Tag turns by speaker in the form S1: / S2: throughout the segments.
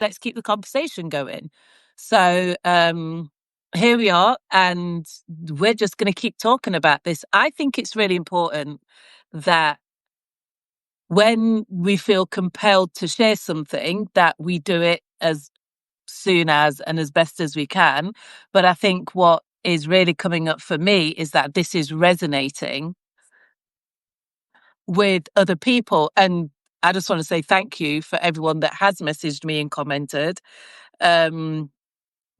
S1: let's keep the conversation going. So here we are, and we're just going to keep talking about this. I think it's really important that when we feel compelled to share something, that we do it as soon as and as best as we can. But I think what is really coming up for me is that this is resonating with other people. And I just want to say thank you for everyone that has messaged me and commented,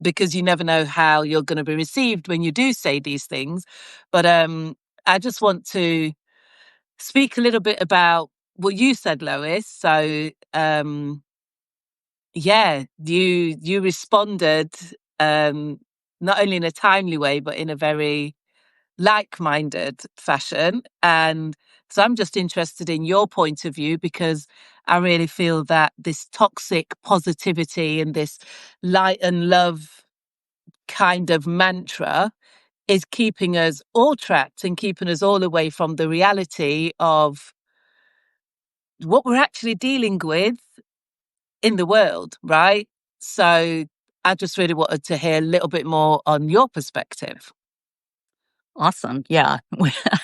S1: because you never know how you're going to be received when you do say these things. But I just want to speak a little bit about what you said, Lois. So yeah, you responded, not only in a timely way, but in a very like-minded fashion. And so I'm just interested in your point of view, because I really feel that this toxic positivity and this light and love kind of mantra is keeping us all trapped and keeping us all away from the reality of what we're actually dealing with in the world, right? So I just really wanted to hear a little bit more on your perspective.
S2: Awesome. Yeah.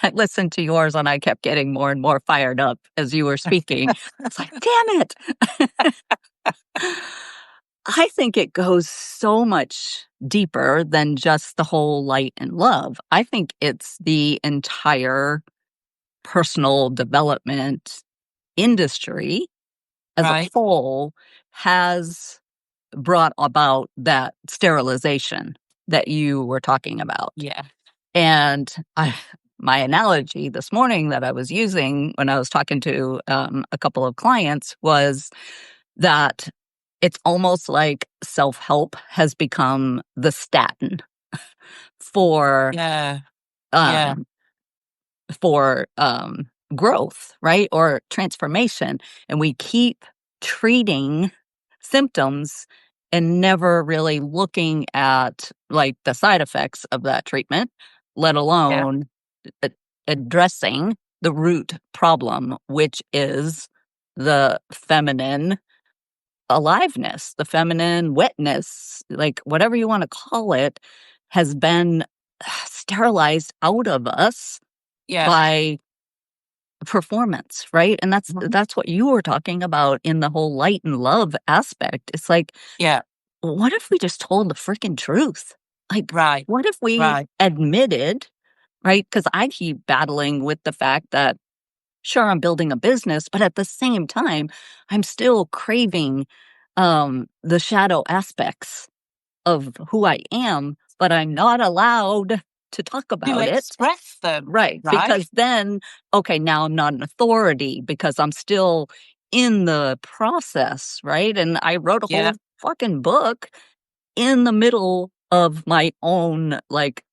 S2: I listened to yours and I kept getting more and more fired up as you were speaking. It's like, damn it. I think it goes so much deeper than just the whole light and love. I think it's the entire personal development industry as a
S1: Right.
S2: whole has brought about that sterilization that you were talking about.
S1: Yeah.
S2: And my analogy this morning that I was using when I was talking to a couple of clients was that it's almost like self-help has become the statin for
S1: Yeah. Yeah.
S2: um, for growth, right? Or transformation. And we keep treating symptoms and never really looking at like the side effects of that treatment, let
S1: Yeah.
S2: alone a- addressing the root problem, which is the feminine aliveness, the feminine wetness, like whatever you want to call it, has been sterilized out of us
S1: Yeah.
S2: by performance, right? And
S1: Mhm.
S2: that's what you were talking about in the whole light and love aspect. It's like,
S1: Yeah.
S2: what if we just told the freaking truth? Like,
S1: Right.
S2: what if we
S1: Right.
S2: admitted, right? Because I keep battling with the fact that, sure, I'm building a business, but at the same time, I'm still craving the shadow aspects of who I am, but I'm not allowed to talk
S1: To
S2: about it.
S1: express them.
S2: Right.
S1: Right.
S2: Because then, okay, now I'm not an authority because I'm still in the process. Right. And I wrote a
S1: Yeah.
S2: whole fucking book in the middle of my own like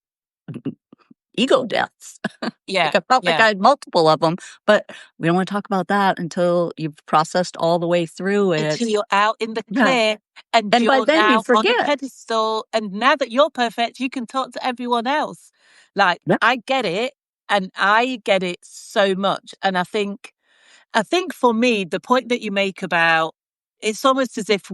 S2: ego deaths.
S1: Yeah.
S2: Like I felt like
S1: Yeah.
S2: I had multiple of them, but we don't want to talk about that until you've processed all the way through
S1: Until
S2: it.
S1: you're out in the
S2: Yeah.
S1: clear and
S2: And by
S1: you're
S2: then you
S1: now on a
S2: forget.
S1: pedestal. And now that you're perfect, you can talk to everyone else. Like,
S2: Yep.
S1: I get it. And I get it so much. And I think for me, the point that you make about it's almost as if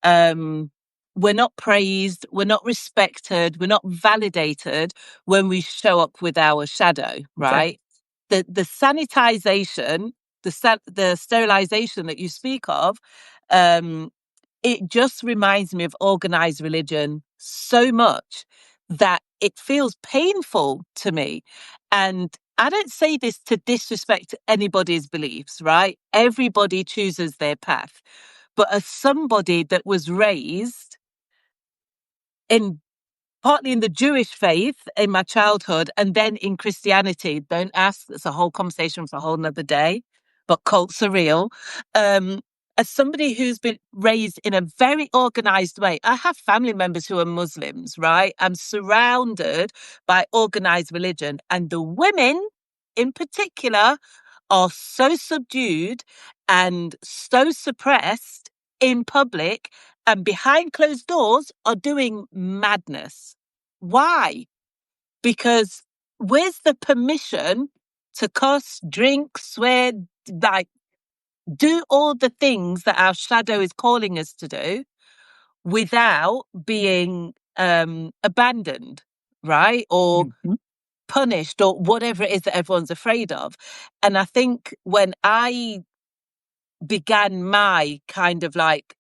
S1: um, we're not praised, we're not respected, we're not validated when we show up with our shadow,
S2: Okay.
S1: right? The sanitization, the sterilization that you speak of, um, it just reminds me of organized religion so much that it feels painful to me. And I don't say this to disrespect anybody's beliefs, right? Everybody chooses their path. But as somebody that was raised in partly in the Jewish faith in my childhood and then in Christianity, don't ask, it's a whole conversation for a whole nother day, but cults are real. Um, as somebody who's been raised in a very organized way, I have family members who are Muslims, right? I'm surrounded by organized religion, and the women in particular are so subdued and so suppressed in public and behind closed doors are doing madness. Why? Because where's the permission to cuss, drink, swear, like do all the things that our shadow is calling us to do without being abandoned, right? Or punished, or whatever it is that everyone's afraid of. And I think when I began my kind of like,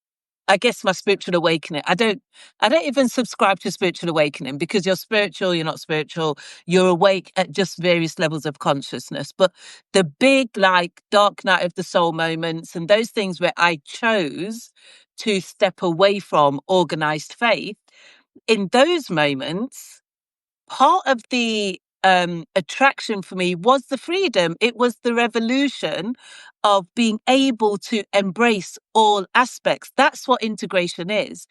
S1: I guess, my spiritual awakening. I don't even subscribe to spiritual awakening, because you're spiritual, you're not spiritual, you're awake at just various levels of consciousness. But the big, like, dark night of the soul moments and those things where I chose to step away from organized faith, in those moments, part of the attraction for me was the freedom. It was the revolution of being able to embrace all aspects. That's what integration is.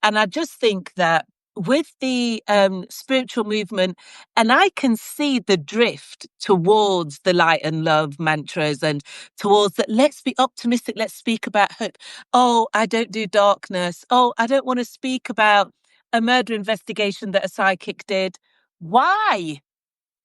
S1: And I just think that with the spiritual movement, and I can see the drift towards the light and love mantras, and towards that, let's be optimistic, let's speak about hope. Oh, I don't do darkness. Oh, I don't want to speak about a murder investigation that a psychic did. Why?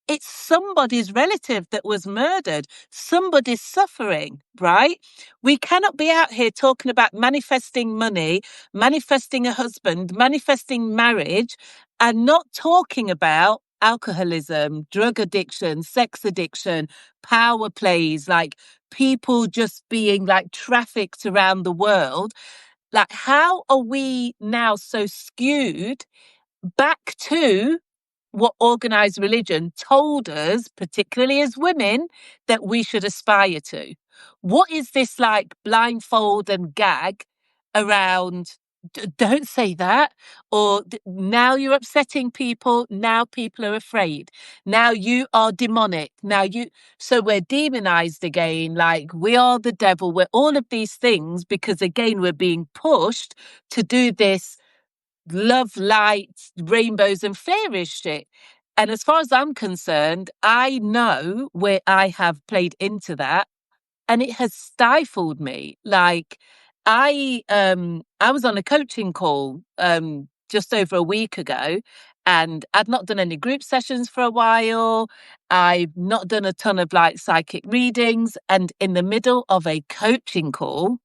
S1: It's somebody's relative that was murdered. Somebody's suffering, right? We cannot be out here talking about manifesting money, manifesting a husband, manifesting marriage, and not talking about alcoholism, drug addiction, sex addiction, power plays, like people just being like trafficked around the world. Like, how are we now so skewed back to what organized religion told us, particularly as women, that we should aspire to? What is this like blindfold and gag around? Don't say that. Or now you're upsetting people. Now people are afraid. Now you are demonic. So we're demonized again. Like, we are the devil. We're all of these things because, again, we're being pushed to do this love, light, rainbows and fairies shit. And as far as I'm concerned, I know where I have played into that, and it has stifled me. Like, I was on a coaching call just over a week ago, and I'd not done any group sessions for a while. I've not done a ton of like psychic readings, and in the middle of a coaching call,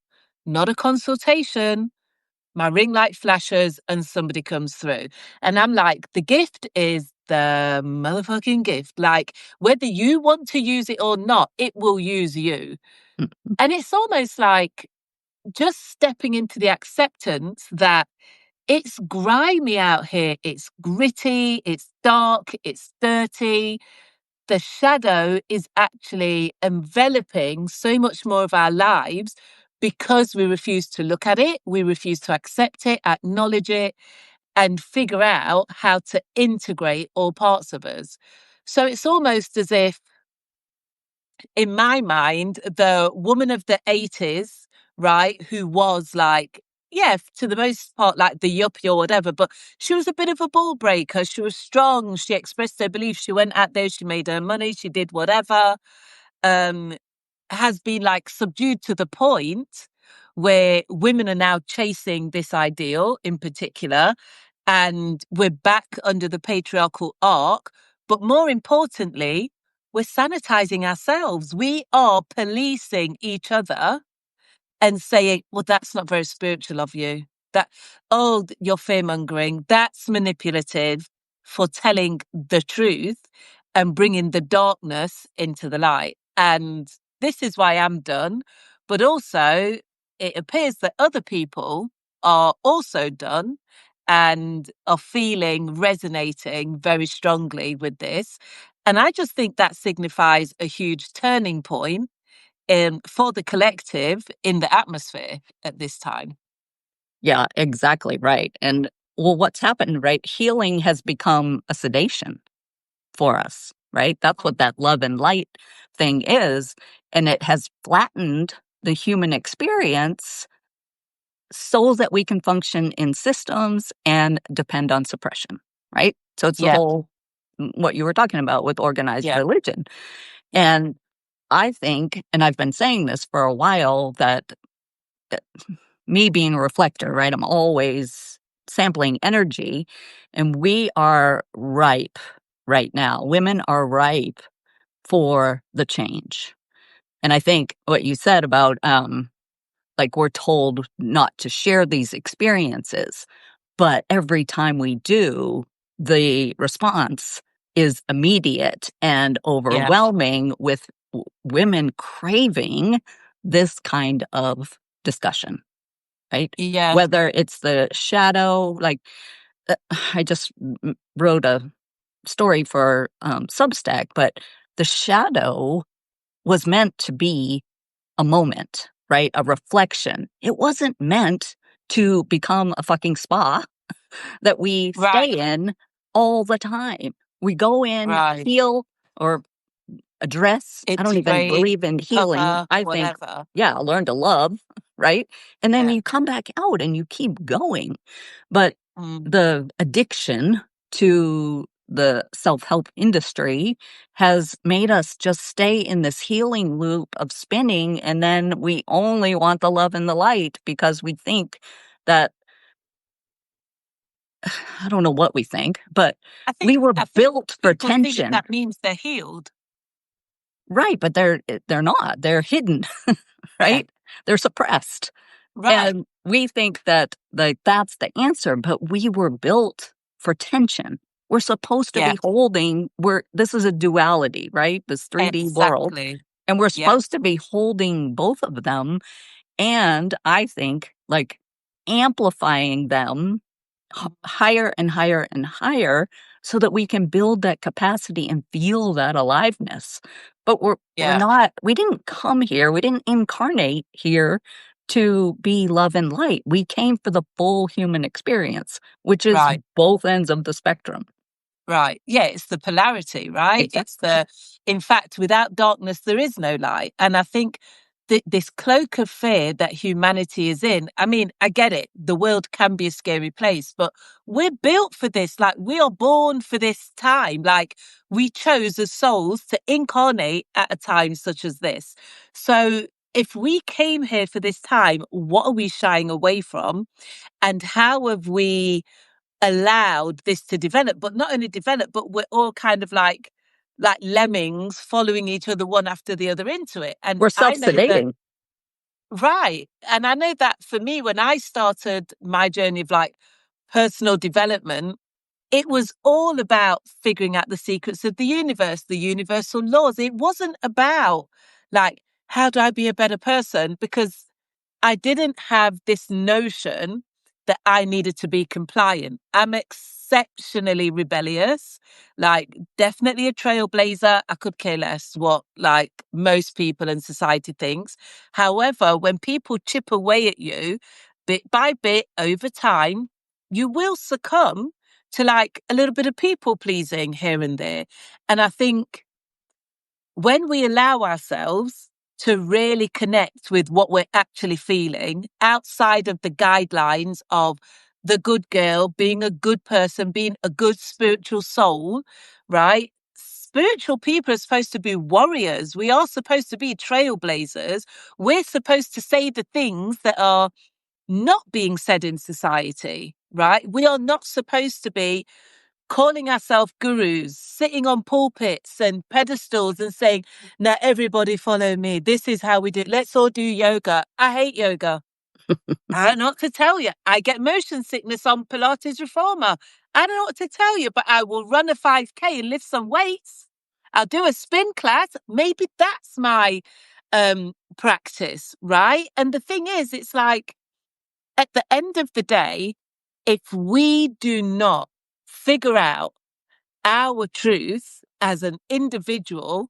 S1: not a consultation, my ring light flashes and somebody comes through. And I'm like, the gift is the motherfucking gift. Like, whether you want to use it or not, it will use you. And it's almost like just stepping into the acceptance that it's grimy out here. It's gritty, it's dark, it's dirty. The shadow is actually enveloping so much more of our lives because we refuse to look at it, we refuse to accept it, acknowledge it, and figure out how to integrate all parts of us. So it's almost as if, in my mind, the woman of the 80s, right, who was like, yeah, to the most part, like the yuppie or whatever, but she was a bit of a ball breaker. She was strong. She expressed her beliefs. She went out there. She made her money. She did whatever. Um, has been like subdued to the point where women are now chasing this ideal in particular, and we're back under the patriarchal arc. But more importantly, we're sanitizing ourselves. We are policing each other and saying, well, that's not very spiritual of you. That, oh, you're fear mongering. That's manipulative for telling the truth and bringing the darkness into the light. And this is why I'm done. But also, it appears that other people are also done and are resonating very strongly with this. And I just think that signifies a huge turning point for the collective in the atmosphere at this time.
S2: Yeah, exactly right. And well, what's happened, right? Healing has become a sedation for us, right? That's what that love and light thing is. And it has flattened the human experience so that we can function in systems and depend on suppression, right? So it's the
S1: Yeah,
S2: whole what you were talking about with organized
S1: yeah,
S2: religion. And I think, and I've been saying this for a while, that me being a reflector, right? I'm always sampling energy, and we are ripe right now. Women are ripe for the change. And I think what you said about, like, we're told not to share these experiences, but every time we do, the response is immediate and
S1: Yeah.
S2: overwhelming, with women craving this kind of discussion, right?
S1: Yeah.
S2: Whether it's the shadow, like, I just wrote a story for Substack, but the shadow was meant to be a moment, right? A reflection. It wasn't meant to become a fucking spa that we
S1: Right.
S2: stay in all the time. We go in,
S1: Right.
S2: heal, or address. I don't even
S1: Integrate,
S2: believe in healing.
S1: recover,
S2: I think,
S1: whatever.
S2: yeah, learn to love, right? And then
S1: Yeah.
S2: you come back out and you keep going. But
S1: Mm.
S2: the addiction to the self-help industry has made us just stay in this healing loop of spinning, and then we only want the love and the light because we think that, I don't know what we think, but we were
S1: I think
S2: built for
S1: people think
S2: tension.
S1: that means they're healed.
S2: Right, but they're not. They're hidden,
S1: Yeah.
S2: right? They're suppressed.
S1: Right.
S2: And we think that, like, that's the answer, but we were built for tension. We're supposed to
S1: Yeah.
S2: be holding, this is a duality, right? This 3D world.
S1: Exactly.
S2: And we're
S1: Yeah.
S2: supposed to be holding both of them. And I think, like, amplifying them higher and higher and higher, so that we can build that capacity and feel that aliveness. But we're
S1: Yeah.
S2: not, we didn't come here, we didn't incarnate here to be love and light. We came for the full human experience, which is
S1: Right.
S2: both ends of the spectrum.
S1: Right. Yeah, it's the polarity, right? It's
S2: Exactly.
S1: the, in fact, without darkness, there is no light. And I think this cloak of fear that humanity is in, I mean, I get it. The world can be a scary place, but we're built for this. Like, we are born for this time. Like, we chose as souls to incarnate at a time such as this. So, if we came here for this time, what are we shying away from? And how have we allowed this to develop? But not only develop, but we're all kind of like lemmings following each other one after the other into it. And
S2: We're
S1: I know that,
S2: self-sedating.
S1: right. And I know that for me, when I started my journey of like personal development, it was all about figuring out the secrets of the universe, the universal laws. It wasn't about like, how do I be a better person? Because I didn't have this notion that I needed to be compliant. I'm exceptionally rebellious, like definitely a trailblazer. I could care less what like most people in society thinks. However, when people chip away at you bit by bit over time, you will succumb to like a little bit of people pleasing here and there. And I think when we allow ourselves to really connect with what we're actually feeling outside of the guidelines of the good girl, being a good person, being a good spiritual soul, right? Spiritual people are supposed to be warriors. We are supposed to be trailblazers. We're supposed to say the things that are not being said in society, right? We are not supposed to be calling ourselves gurus, sitting on pulpits and pedestals and saying, now everybody follow me. This is how we do it. Let's all do yoga. I hate yoga. I don't know what to tell you. I get motion sickness on Pilates reformer. I don't know what to tell you, but I will run a 5K and lift some weights. I'll do a spin class. Maybe that's my practice, right? And the thing is, it's like at the end of the day, if we do not figure out our truth as an individual,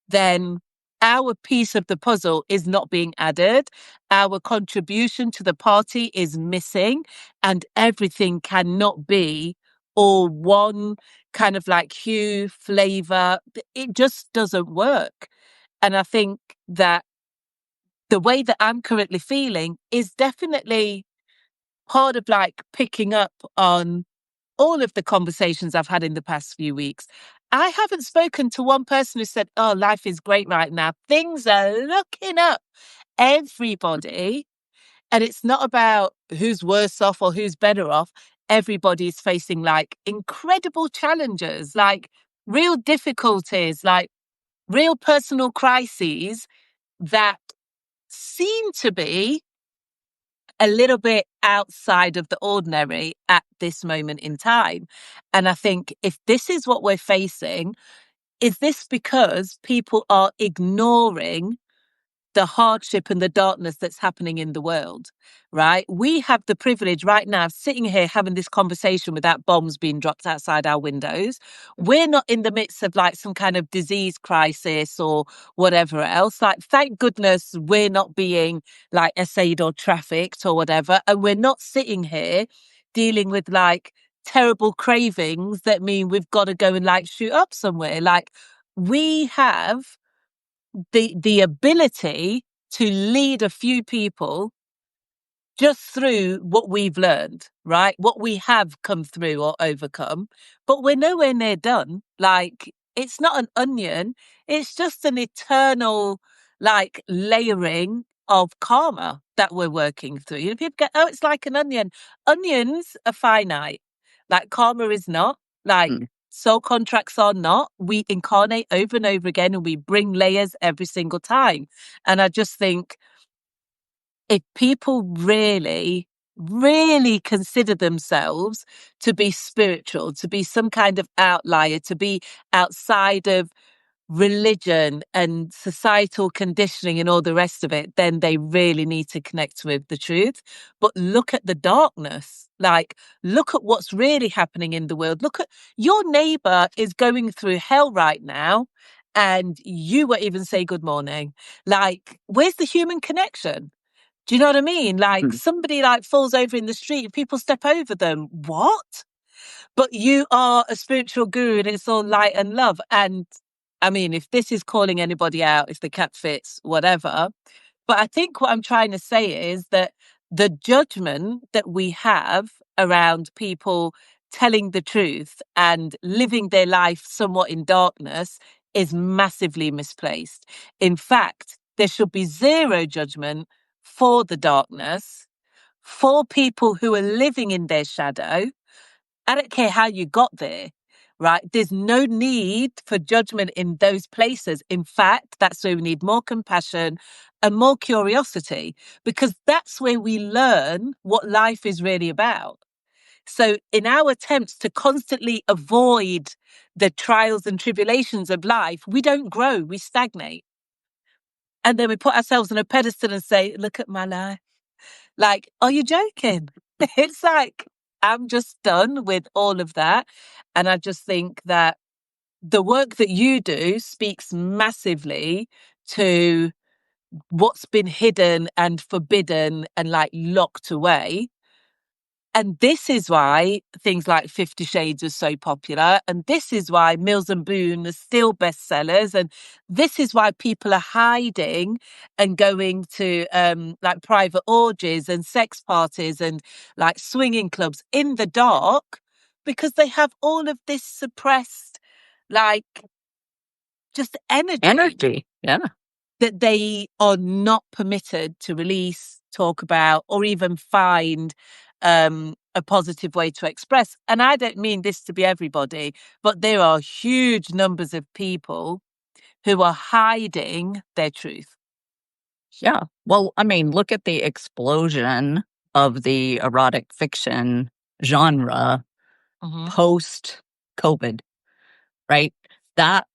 S1: then our piece of the puzzle is not being added. Our contribution to the party is missing, and everything cannot be all one kind of like hue, flavor. It just doesn't work. And I think that the way that I'm currently feeling is definitely part of like picking up on all of the conversations I've had in the past few weeks. I haven't spoken to one person who said, oh, life is great right now. Things are looking up. Everybody, and it's not about who's worse off or who's better off. Everybody is facing like incredible challenges, like real difficulties, like real personal crises that seem to be a little bit outside of the ordinary at this moment in time. And I think if this is what we're facing, is this because people are ignoring the hardship and the darkness that's happening in the world, right? We have the privilege right now of sitting here having this conversation without bombs being dropped outside our windows. We're not in the midst of like some kind of disease crisis or whatever else. Like, thank goodness we're not being like essayed or trafficked or whatever. And we're not sitting here dealing with like terrible cravings that mean we've got to go and like shoot up somewhere. Like, we have the ability to lead a few people just through what we've learned, right? What we have come through or overcome, but we're nowhere near done. Like, it's not an onion, it's just an eternal, like, layering of karma that we're working through. You know, people go, oh, it's like an onion. Onions are finite, like, karma is not. Like, soul contracts are not. We incarnate over and over again and we bring layers every single time. And I just think, if people really, really consider themselves to be spiritual, to be some kind of outlier, to be outside of religion and societal conditioning and all the rest of it, then they really need to connect with the truth. But look at the darkness. Like, look at what's really happening in the world. Look at your neighbor is going through hell right now, and you won't even say good morning. Like, where's the human connection? Do you know what I mean? Like, somebody like falls over in the street, people step over them. What? But you are a spiritual guru and it's all light and love. And I mean, if this is calling anybody out, if the cat fits, whatever. But I think what I'm trying to say is that the judgment that we have around people telling the truth and living their life somewhat in darkness is massively misplaced. In fact, there should be zero judgment for the darkness, for people who are living in their shadow. I don't care how you got there, right? There's no need for judgment in those places. In fact, that's where we need more compassion and more curiosity, because that's where we learn what life is really about. So in our attempts to constantly avoid the trials and tribulations of life, we don't grow, we stagnate. And then we put ourselves on a pedestal and say, look at my life. Like, are you joking? It's like, I'm just done with all of that. And I just think that the work that you do speaks massively to what's been hidden and forbidden and like locked away. And this is why things like 50 Shades are so popular. And this is why Mills and Boon are still bestsellers. And this is why people are hiding and going to like private orgies and sex parties and like swinging clubs in the dark, because they have all of this suppressed, like, just energy.
S2: Yeah.
S1: That they are not permitted to release, talk about, or even find a positive way to express. And I don't mean this to be everybody, but there are huge numbers of people who are hiding their truth.
S2: Yeah. Well, I mean, look at the explosion of the erotic fiction genre post COVID, right? That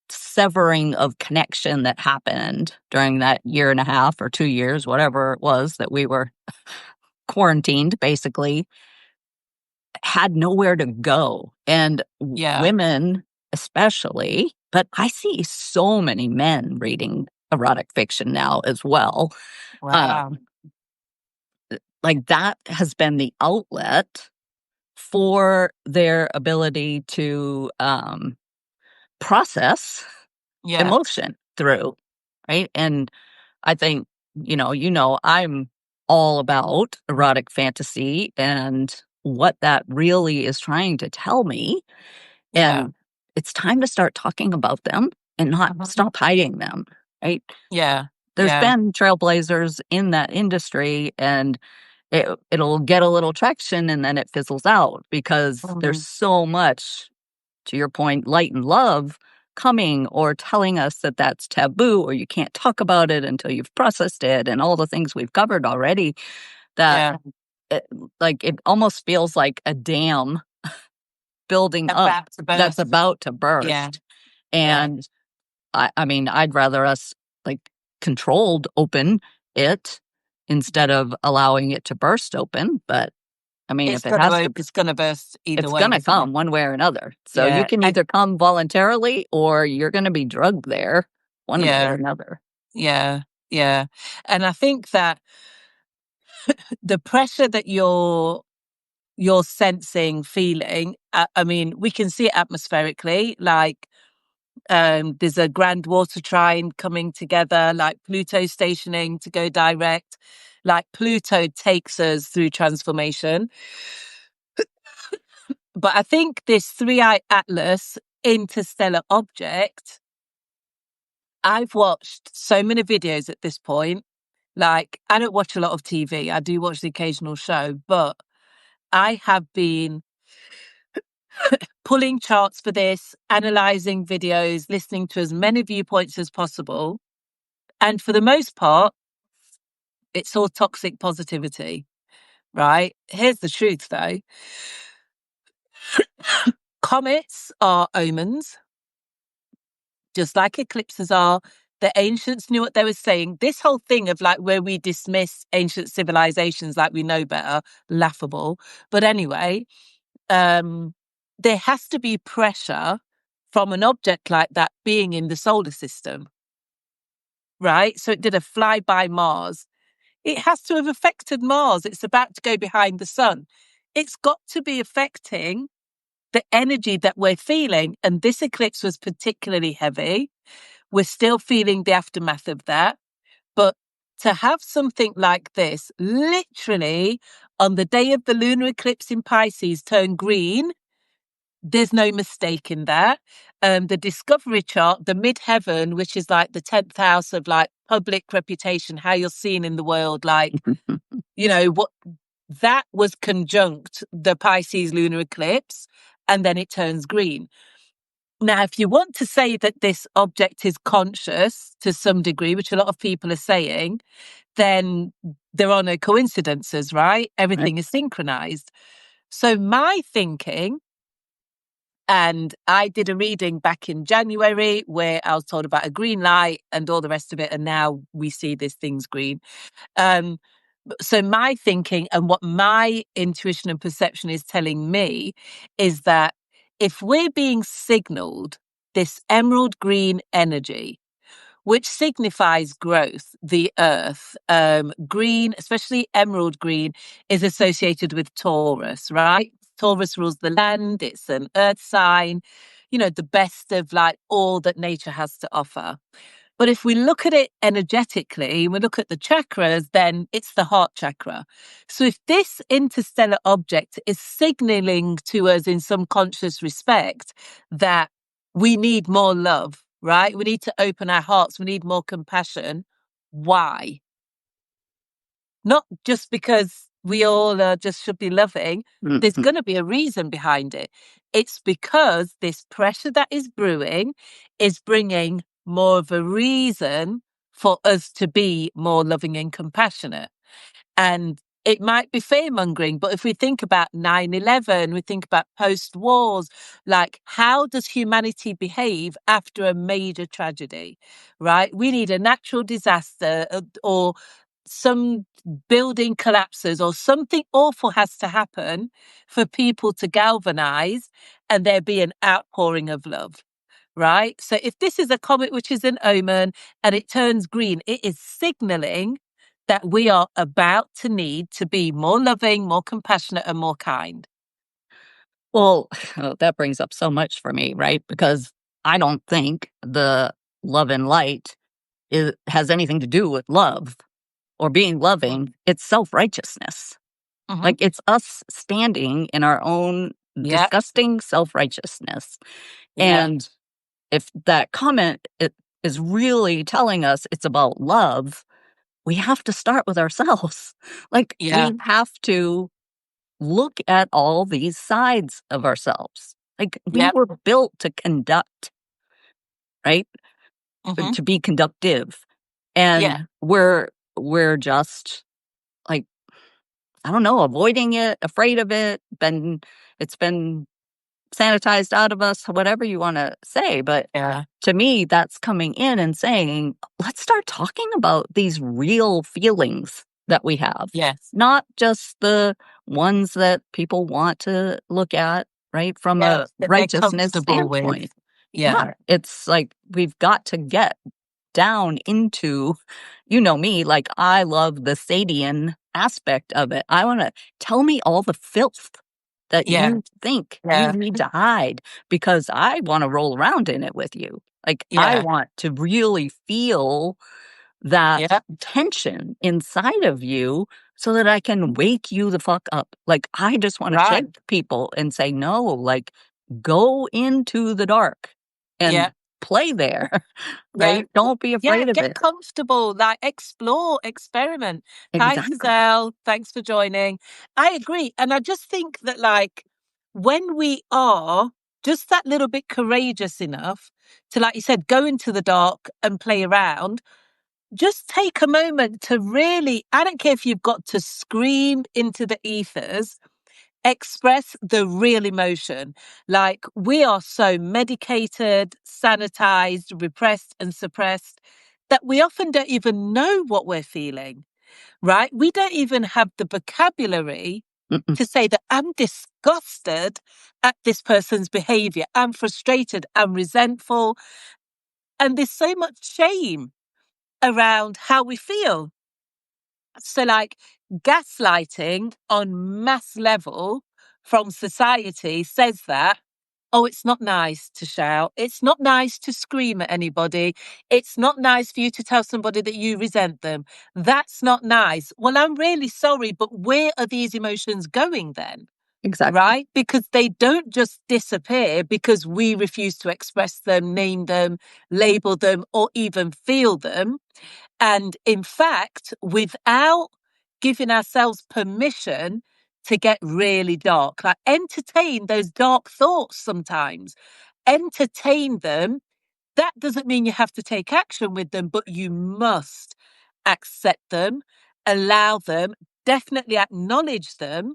S2: severing of connection that happened during that year and a half or 2 years, whatever it was that we were quarantined, basically, had nowhere to go. And women, especially, but I see so many men reading erotic fiction now as well.
S1: Wow.
S2: Like, that has been the outlet for their ability to process emotion through, right? And I think, I'm all about erotic fantasy and what that really is trying to tell me. And it's time to start talking about them and not stop hiding them, right?
S1: Yeah.
S2: There's been trailblazers in that industry, and it'll get a little traction and then it fizzles out because there's so much, to your point, light and love coming or telling us that that's taboo or you can't talk about it until you've processed it and all the things we've covered already, that it, like it almost feels like a dam building up that's about to burst.
S1: Yeah.
S2: And I mean, I'd rather us like controlled open it instead of allowing it to burst open. But I mean,
S1: It's
S2: if it has to,
S1: it's going to burst either
S2: it's
S1: way.
S2: going to come one way or another. So
S1: Yeah.
S2: you can either come voluntarily or you're going to be drugged there one way
S1: Yeah.
S2: or another.
S1: Yeah. Yeah. And I think that the pressure that you're sensing, feeling, I mean, we can see it atmospherically, like there's a grand water trine coming together, like Pluto stationing to go direct, like Pluto takes us through transformation. But I think this 3-eye atlas interstellar object, I've watched so many videos at this point. Like, I don't watch a lot of TV. I do watch the occasional show, but I have been pulling charts for this, analyzing videos, listening to as many viewpoints as possible. And for the most part, it's all toxic positivity, right? Here's the truth though. Comets are omens, just like eclipses are. The ancients knew what they were saying. This whole thing of like where we dismiss ancient civilizations like we know better, laughable. But anyway, there has to be pressure from an object like that being in the solar system, right? So it did a flyby Mars. It has to have affected Mars. It's about to go behind the sun. It's got to be affecting the energy that we're feeling. And this eclipse was particularly heavy. We're still feeling the aftermath of that. But to have something like this, literally on the day of the lunar eclipse in Pisces, turn green, there's no mistake in that. The discovery chart, the midheaven, which is like the 10th house of like public reputation, how you're seen in the world, like, you know, what that was conjunct the Pisces lunar eclipse, and then it turns green. Now, if you want to say that this object is conscious to some degree, which a lot of people are saying, then there are no coincidences, right? Everything is synchronized. So my thinking, and I did a reading back in January where I was told about a green light and all the rest of it. And now we see this thing's green. So my thinking and what my intuition and perception is telling me is that if we're being signaled this emerald green energy, which signifies growth, the earth, green, especially emerald green, is associated with Taurus, right? Taurus rules the land. It's an earth sign, you know, the best of like all that nature has to offer. But if we look at it energetically, we look at the chakras, then it's the heart chakra. So if this interstellar object is signaling to us in some conscious respect that we need more love, right? We need to open our hearts. We need more compassion. Why? Not just because we all just should be loving. There's going to be a reason behind it. It's because this pressure that is brewing is bringing more of a reason for us to be more loving and compassionate. And it might be fear mongering, but if we think about 9/11, we think about post wars, like how does humanity behave after a major tragedy, right? We need a natural disaster or some building collapses or something awful has to happen for people to galvanize and there be an outpouring of love. Right. So if this is a comet, which is an omen and it turns green, it is signaling that we are about to need to be more loving, more compassionate, and more kind.
S2: Well, that brings up so much for me, right? Because I don't think the love and light has anything to do with love or being loving. It's self-righteousness.
S1: Mm-hmm.
S2: Like it's us standing in our own disgusting self-righteousness. And if that comment is really telling us it's about love, we have to start with ourselves. Like we have to look at all these sides of ourselves. Like we were built to conduct. right?
S1: Mhm.
S2: To be conductive. And
S1: Yeah.
S2: we're just like, I don't know, avoiding it, afraid of it, it's been sanitized out of us, whatever you want to say. But
S1: Yeah.
S2: to me, that's coming in and saying, let's start talking about these real feelings that we have,
S1: Yes.
S2: not just the ones that people want to look at, right? From a
S1: Yes. That they're
S2: righteousness
S1: comfortable with.
S2: standpoint.
S1: Yeah.
S2: Yeah. It's like we've got to get down into, you know me, like I love the Sadian aspect of it. I want to tell me all the filth that
S1: Yeah.
S2: you think you
S1: Yeah.
S2: need to hide because I want to roll around in it with you. Like I
S1: Yeah.
S2: want to really feel that
S1: Yeah.
S2: tension inside of you so that I can wake you the fuck up. Like I just want to
S1: Right.
S2: shake people and say, no, like go into the dark and
S1: Yeah.
S2: play there,
S1: Yeah.
S2: right? Don't be
S1: Yeah.
S2: afraid of
S1: Get
S2: it.
S1: comfortable, like explore, experiment. Hi,
S2: Exactly.
S1: Giselle. Thanks for joining. I agree. And I just think that, like, when we are just that little bit courageous enough to, like you said, go into the dark and play around, just take a moment to really, I don't care if you've got to scream into the ethers, express the real emotion. Like, we are so medicated, sanitized, repressed, and suppressed that we often don't even know what we're feeling, right? We don't even have the vocabulary
S2: Mm-mm.
S1: to say that I'm disgusted at this person's behavior. I'm frustrated. I'm resentful. And there's so much shame around how we feel. So, like, gaslighting on mass level from society says that, oh, it's not nice to shout. It's not nice to scream at anybody. It's not nice for you to tell somebody that you resent them. That's not nice. Well, I'm really sorry, but where are these emotions going then?
S2: Exactly.
S1: Right? Because they don't just disappear because we refuse to express them, name them, label them, or even feel them. And in fact, without giving ourselves permission to get really dark, like entertain those dark thoughts sometimes, entertain them. That doesn't mean you have to take action with them, but you must accept them, allow them, definitely acknowledge them,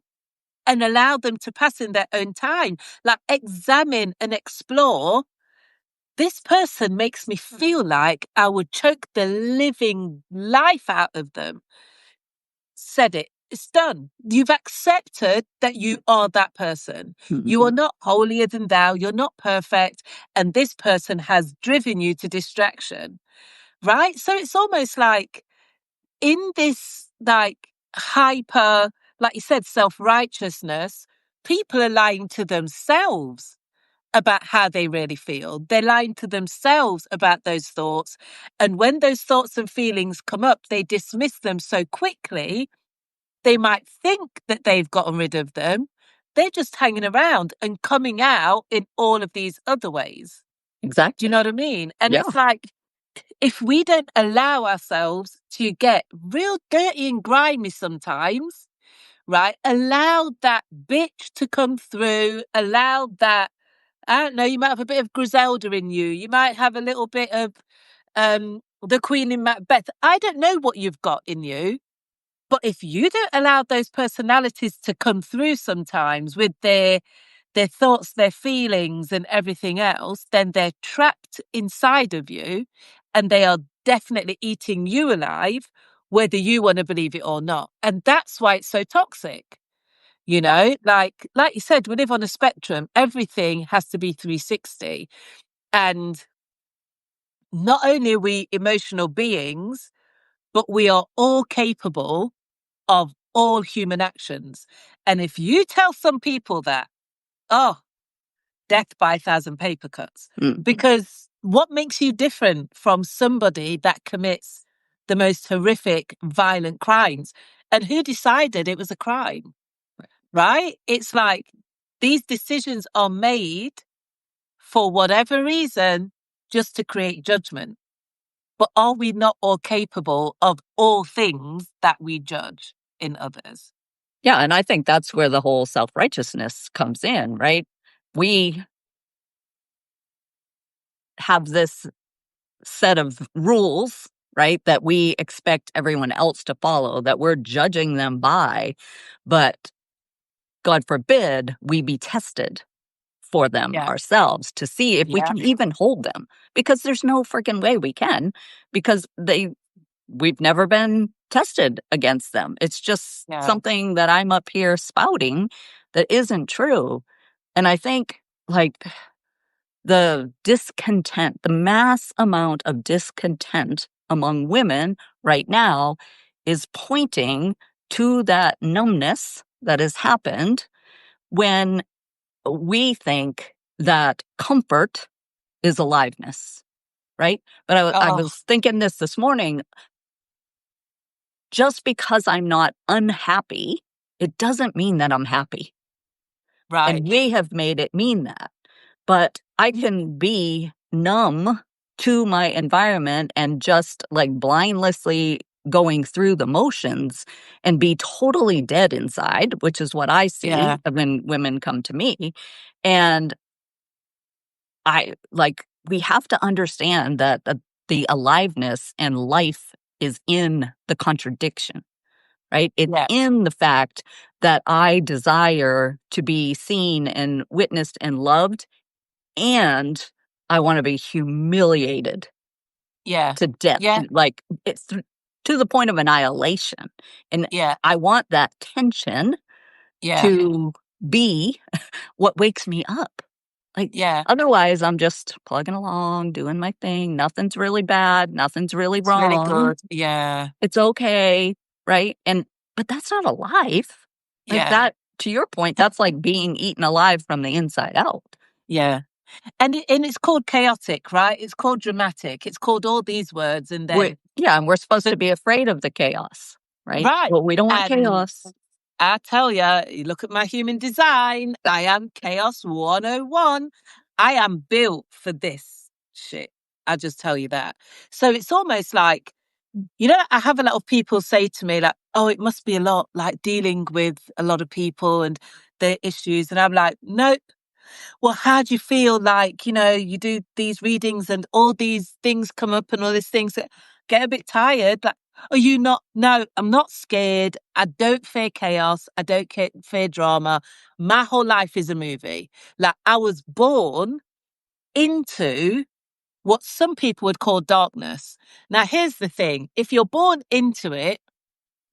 S1: and allow them to pass in their own time. Like, examine and explore. This person makes me feel like I would choke the living life out of them. Said it. It's done. You've accepted that you are that person. You
S2: Mhm.
S1: are not holier than thou. You're not perfect. And this person has driven you to distraction. Right? So it's almost like in this, like, hyper, like you said, self-righteousness, people are lying to themselves about how they really feel. They're lying to themselves about those thoughts. And when those thoughts and feelings come up, they dismiss them so quickly, they might think that they've gotten rid of them. They're just hanging around and coming out in all of these other ways. Do you
S2: Exactly.
S1: know what I mean? And
S2: Yeah.
S1: it's like, if we don't allow ourselves to get real dirty and grimy sometimes, right? Allow that bitch to come through, allow that, I don't know, you might have a bit of Griselda in you. You might have a little bit of the Queen in Macbeth. I don't know what you've got in you, but if you don't allow those personalities to come through sometimes with their thoughts, their feelings, and everything else, then they're trapped inside of you, and they are definitely eating you alive, whether you want to believe it or not. And that's why it's so toxic. You know, like you said, we live on a spectrum. Everything has to be 360. And not only are we emotional beings, but we are all capable of all human actions. And if you tell some people that, oh, death by a thousand paper cuts,
S2: Mm.
S1: because what makes you different from somebody that commits the most horrific, violent crimes? And who decided it was a crime? Right? It's like these decisions are made for whatever reason just to create judgment. But are we not all capable of all things that we judge in others?
S2: Yeah. And I think that's where the whole self righteousness comes in, right? We have this set of rules, right, that we expect everyone else to follow, that we're judging them by, but God forbid we be tested for them
S1: Yeah.
S2: ourselves to see if we
S1: Yeah.
S2: can even hold them, because there's no freaking way we can, because we've never been tested against them. It's just
S1: Yeah.
S2: something that I'm up here spouting that isn't true. And I think, like, the discontent, the mass amount of discontent among women right now is pointing to that numbness that has happened when we think that comfort is aliveness, right? But I
S1: Oh,
S2: was thinking this morning, just because I'm not unhappy, it doesn't mean that I'm happy.
S1: right.
S2: And we have made it mean that. But I can be numb to my environment and just like blindlessly going through the motions and be totally dead inside, which is what I see
S1: Yeah.
S2: when women come to me. And we have to understand that the aliveness and life is in the contradiction, right? It's
S1: Yeah.
S2: in the fact that I desire to be seen and witnessed and loved, and I want to be humiliated
S1: Yeah.
S2: to death,
S1: Yeah.
S2: like to the point of annihilation. And
S1: Yeah.
S2: I want that tension
S1: Yeah.
S2: to be what wakes me up. Like,
S1: Yeah.
S2: otherwise, I'm just plugging along, doing my thing. Nothing's really bad. Nothing's really
S1: It's really
S2: wrong.
S1: good. Yeah.
S2: It's okay, right? But that's not a life. Like
S1: Yeah.
S2: that, to your point, that's like being eaten alive from the inside out.
S1: Yeah. And it's called chaotic, right? It's called dramatic. It's called all these words, and then
S2: Yeah, and we're supposed
S1: but
S2: to be afraid of the chaos, right?
S1: right.
S2: Well, we don't want
S1: And
S2: chaos.
S1: I tell you look at my human design. I am Chaos 101. I am built for this shit. I just tell you that. So it's almost like, I have a lot of people say to me, like, oh, it must be a lot, like dealing with a lot of people and their issues. And I'm like, nope. Well, how do you feel like, you do these readings and all these things come up and all these things that get a bit tired? Like, are you not? No, I'm not scared. I don't fear chaos. I don't fear drama. My whole life is a movie. Like, I was born into what some people would call darkness. Now, here's the thing. If you're born into it,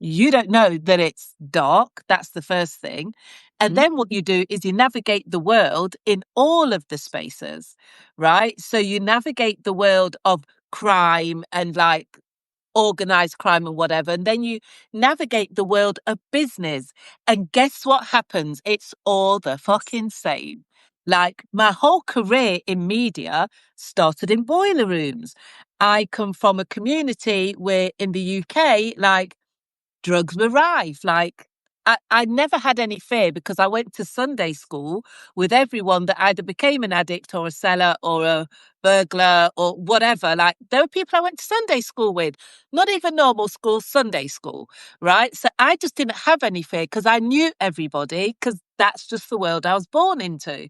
S1: you don't know that it's dark. That's the first thing. And
S2: Mhm.
S1: then what you do is you navigate the world in all of the spaces, right? So you navigate the world of crime and like organized crime and whatever. And then you navigate the world of business. And guess what happens? It's all the fucking same. Like my whole career in media started in boiler rooms. I come from a community where in the UK, like, drugs were rife. Like, I never had any fear because I went to Sunday school with everyone that either became an addict or a seller or a burglar or whatever. Like, there were people I went to Sunday school with, not even normal school, Sunday school, right? So I just didn't have any fear because I knew everybody, because that's just the world I was born into.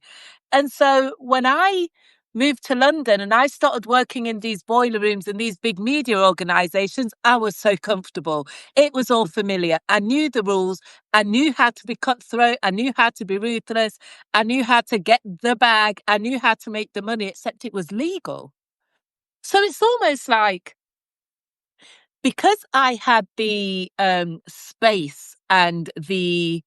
S1: And so when I moved to London and I started working in these boiler rooms and these big media organizations, I was so comfortable. It was all familiar. I knew the rules. I knew how to be cutthroat. I knew how to be ruthless. I knew how to get the bag. I knew how to make the money, except it was legal. So it's almost like, because I had the space and the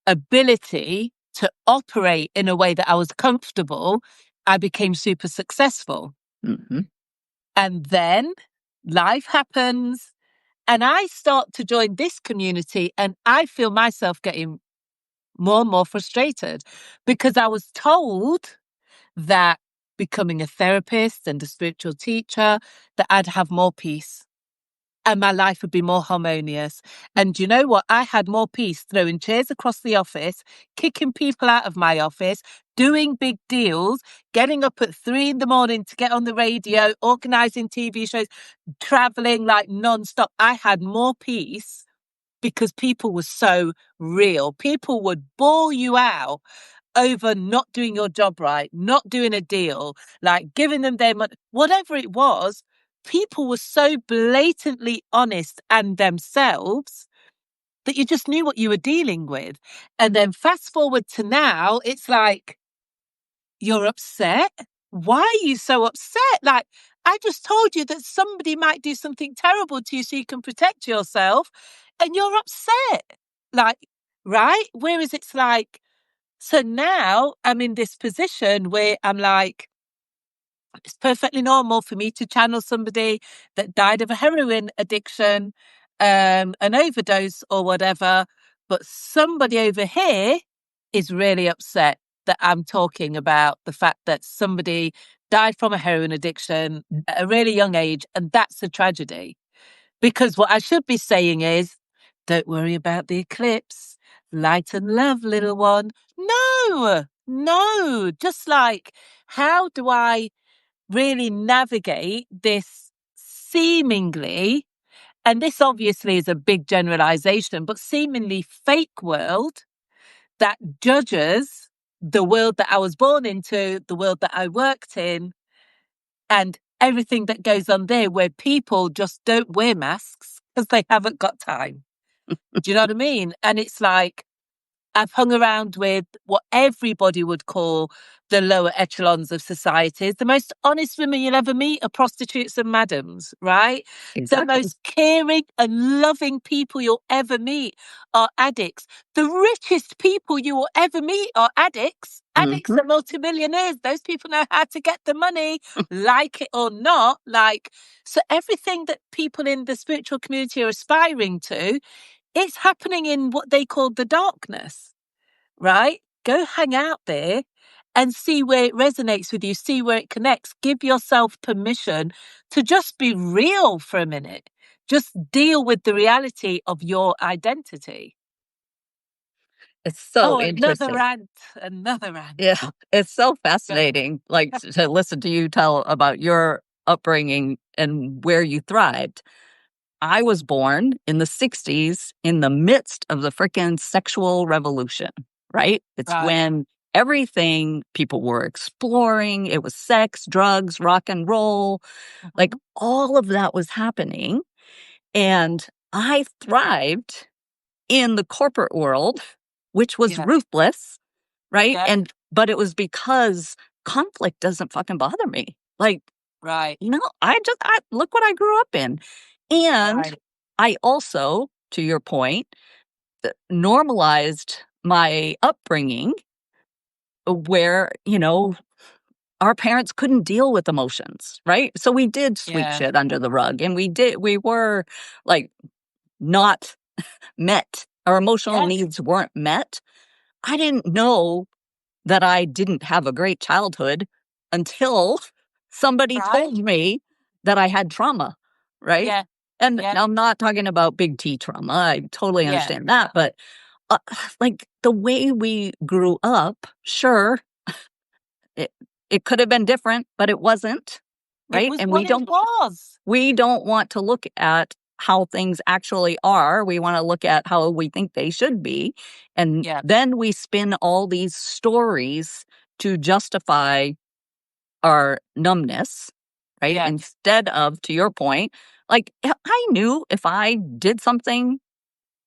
S1: ability to operate in a way that I was comfortable, I became super successful.
S2: Mm-hmm.
S1: And then life happens, and I start to join this community, and I feel myself getting more and more frustrated because I was told that becoming a therapist and a spiritual teacher, that I'd have more peace and my life would be more harmonious. And you know what? I had more peace throwing chairs across the office, kicking people out of my office, doing big deals, getting up at 3 a.m. to get on the radio, organizing TV shows, traveling like nonstop. I had more peace because people were so real. People would ball you out over not doing your job right, not doing a deal, like giving them their money, whatever it was. people were so blatantly honest and themselves that you just knew what you were dealing with. And then fast forward to now, it's like, you're upset? Why are you so upset? Like, I just told you that somebody might do something terrible to you so you can protect yourself, and you're upset. Like, right? Whereas it's like, so now I'm in this position where I'm like, it's perfectly normal for me to channel somebody that died of a heroin addiction, an overdose or whatever. But somebody over here is really upset that I'm talking about the fact that somebody died from a heroin addiction at a really young age. And that's a tragedy. Because what I should be saying is, don't worry about the eclipse. Light and love, little one. No. Just like, how do I really navigate this seemingly, and this obviously is a big generalization, but seemingly fake world that judges the world that I was born into, the world that I worked in, and everything that goes on there, where people just don't wear masks because they haven't got time. Do you know what I mean? And it's like, I've hung around with what everybody would call the lower echelons of society. The most honest women you'll ever meet are prostitutes and madams, right?
S2: Exactly.
S1: The most caring and loving people you'll ever meet are addicts. The richest people you will ever meet are addicts. Addicts are multimillionaires. Those people know how to get the money, like it or not. Like, so everything that people in the spiritual community are aspiring to, it's happening in what they call the darkness, right? Go hang out there and see where it resonates with you, see where it connects. Give yourself permission to just be real for a minute. Just deal with the reality of your identity.
S2: It's so interesting.
S1: Another rant.
S2: Yeah, it's so fascinating, like, to listen to you tell about your upbringing and where you thrived. I was born in the '60s in the midst of the frickin' sexual revolution, right? It's
S1: Right.
S2: when everything people were exploring, it was sex, drugs, rock and roll, like, all of that was happening, and I thrived in the corporate world, which was
S1: Yeah.
S2: ruthless, right?
S1: Yeah.
S2: But it was because conflict doesn't fucking bother me. Like,
S1: Right.
S2: I look what I grew up in. And
S1: Right.
S2: I also, to your point, normalized my upbringing where, our parents couldn't deal with emotions, right? So we did sweep
S1: Yeah.
S2: shit under the rug, and we were like not met. Our emotional
S1: Yes.
S2: needs weren't met. I didn't know that I didn't have a great childhood until somebody
S1: Right.
S2: told me that I had trauma, right?
S1: Yeah.
S2: And
S1: Yeah.
S2: I'm not talking about big T trauma. I totally
S1: Yeah.
S2: understand that. But uh, like the way we grew up, sure, it, it could have been different, but it wasn't,
S1: It
S2: right?
S1: was
S2: And
S1: what it was.
S2: we don't want to look at how things actually are. We want to look at how we think they should be. And
S1: Yeah.
S2: then we spin all these stories to justify our numbness, right?
S1: Yeah.
S2: Instead of, to your point, like, I knew if I did something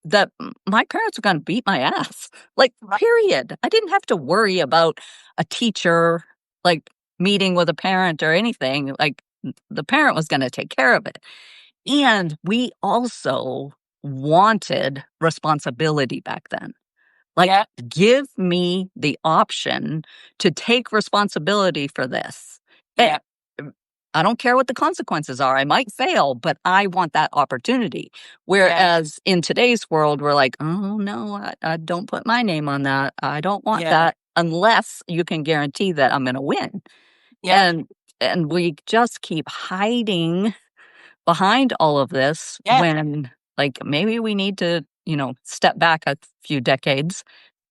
S2: that my parents were going to beat my ass, like,
S1: Right.
S2: period. I didn't have to worry about a teacher, like, meeting with a parent or anything. Like, the parent was going to take care of it. And we also wanted responsibility back then. Like,
S1: Yeah.
S2: give me the option to take responsibility for this. Eh,
S1: Yeah.
S2: I don't care what the consequences are. I might fail, but I want that opportunity. Whereas in today's world, we're like, oh, no, I don't put my name on that. I don't want
S1: Yeah.
S2: that unless you can guarantee that I'm going to win.
S1: Yeah.
S2: And we just keep hiding behind all of this
S1: Yeah.
S2: when, like, maybe we need to, step back a few decades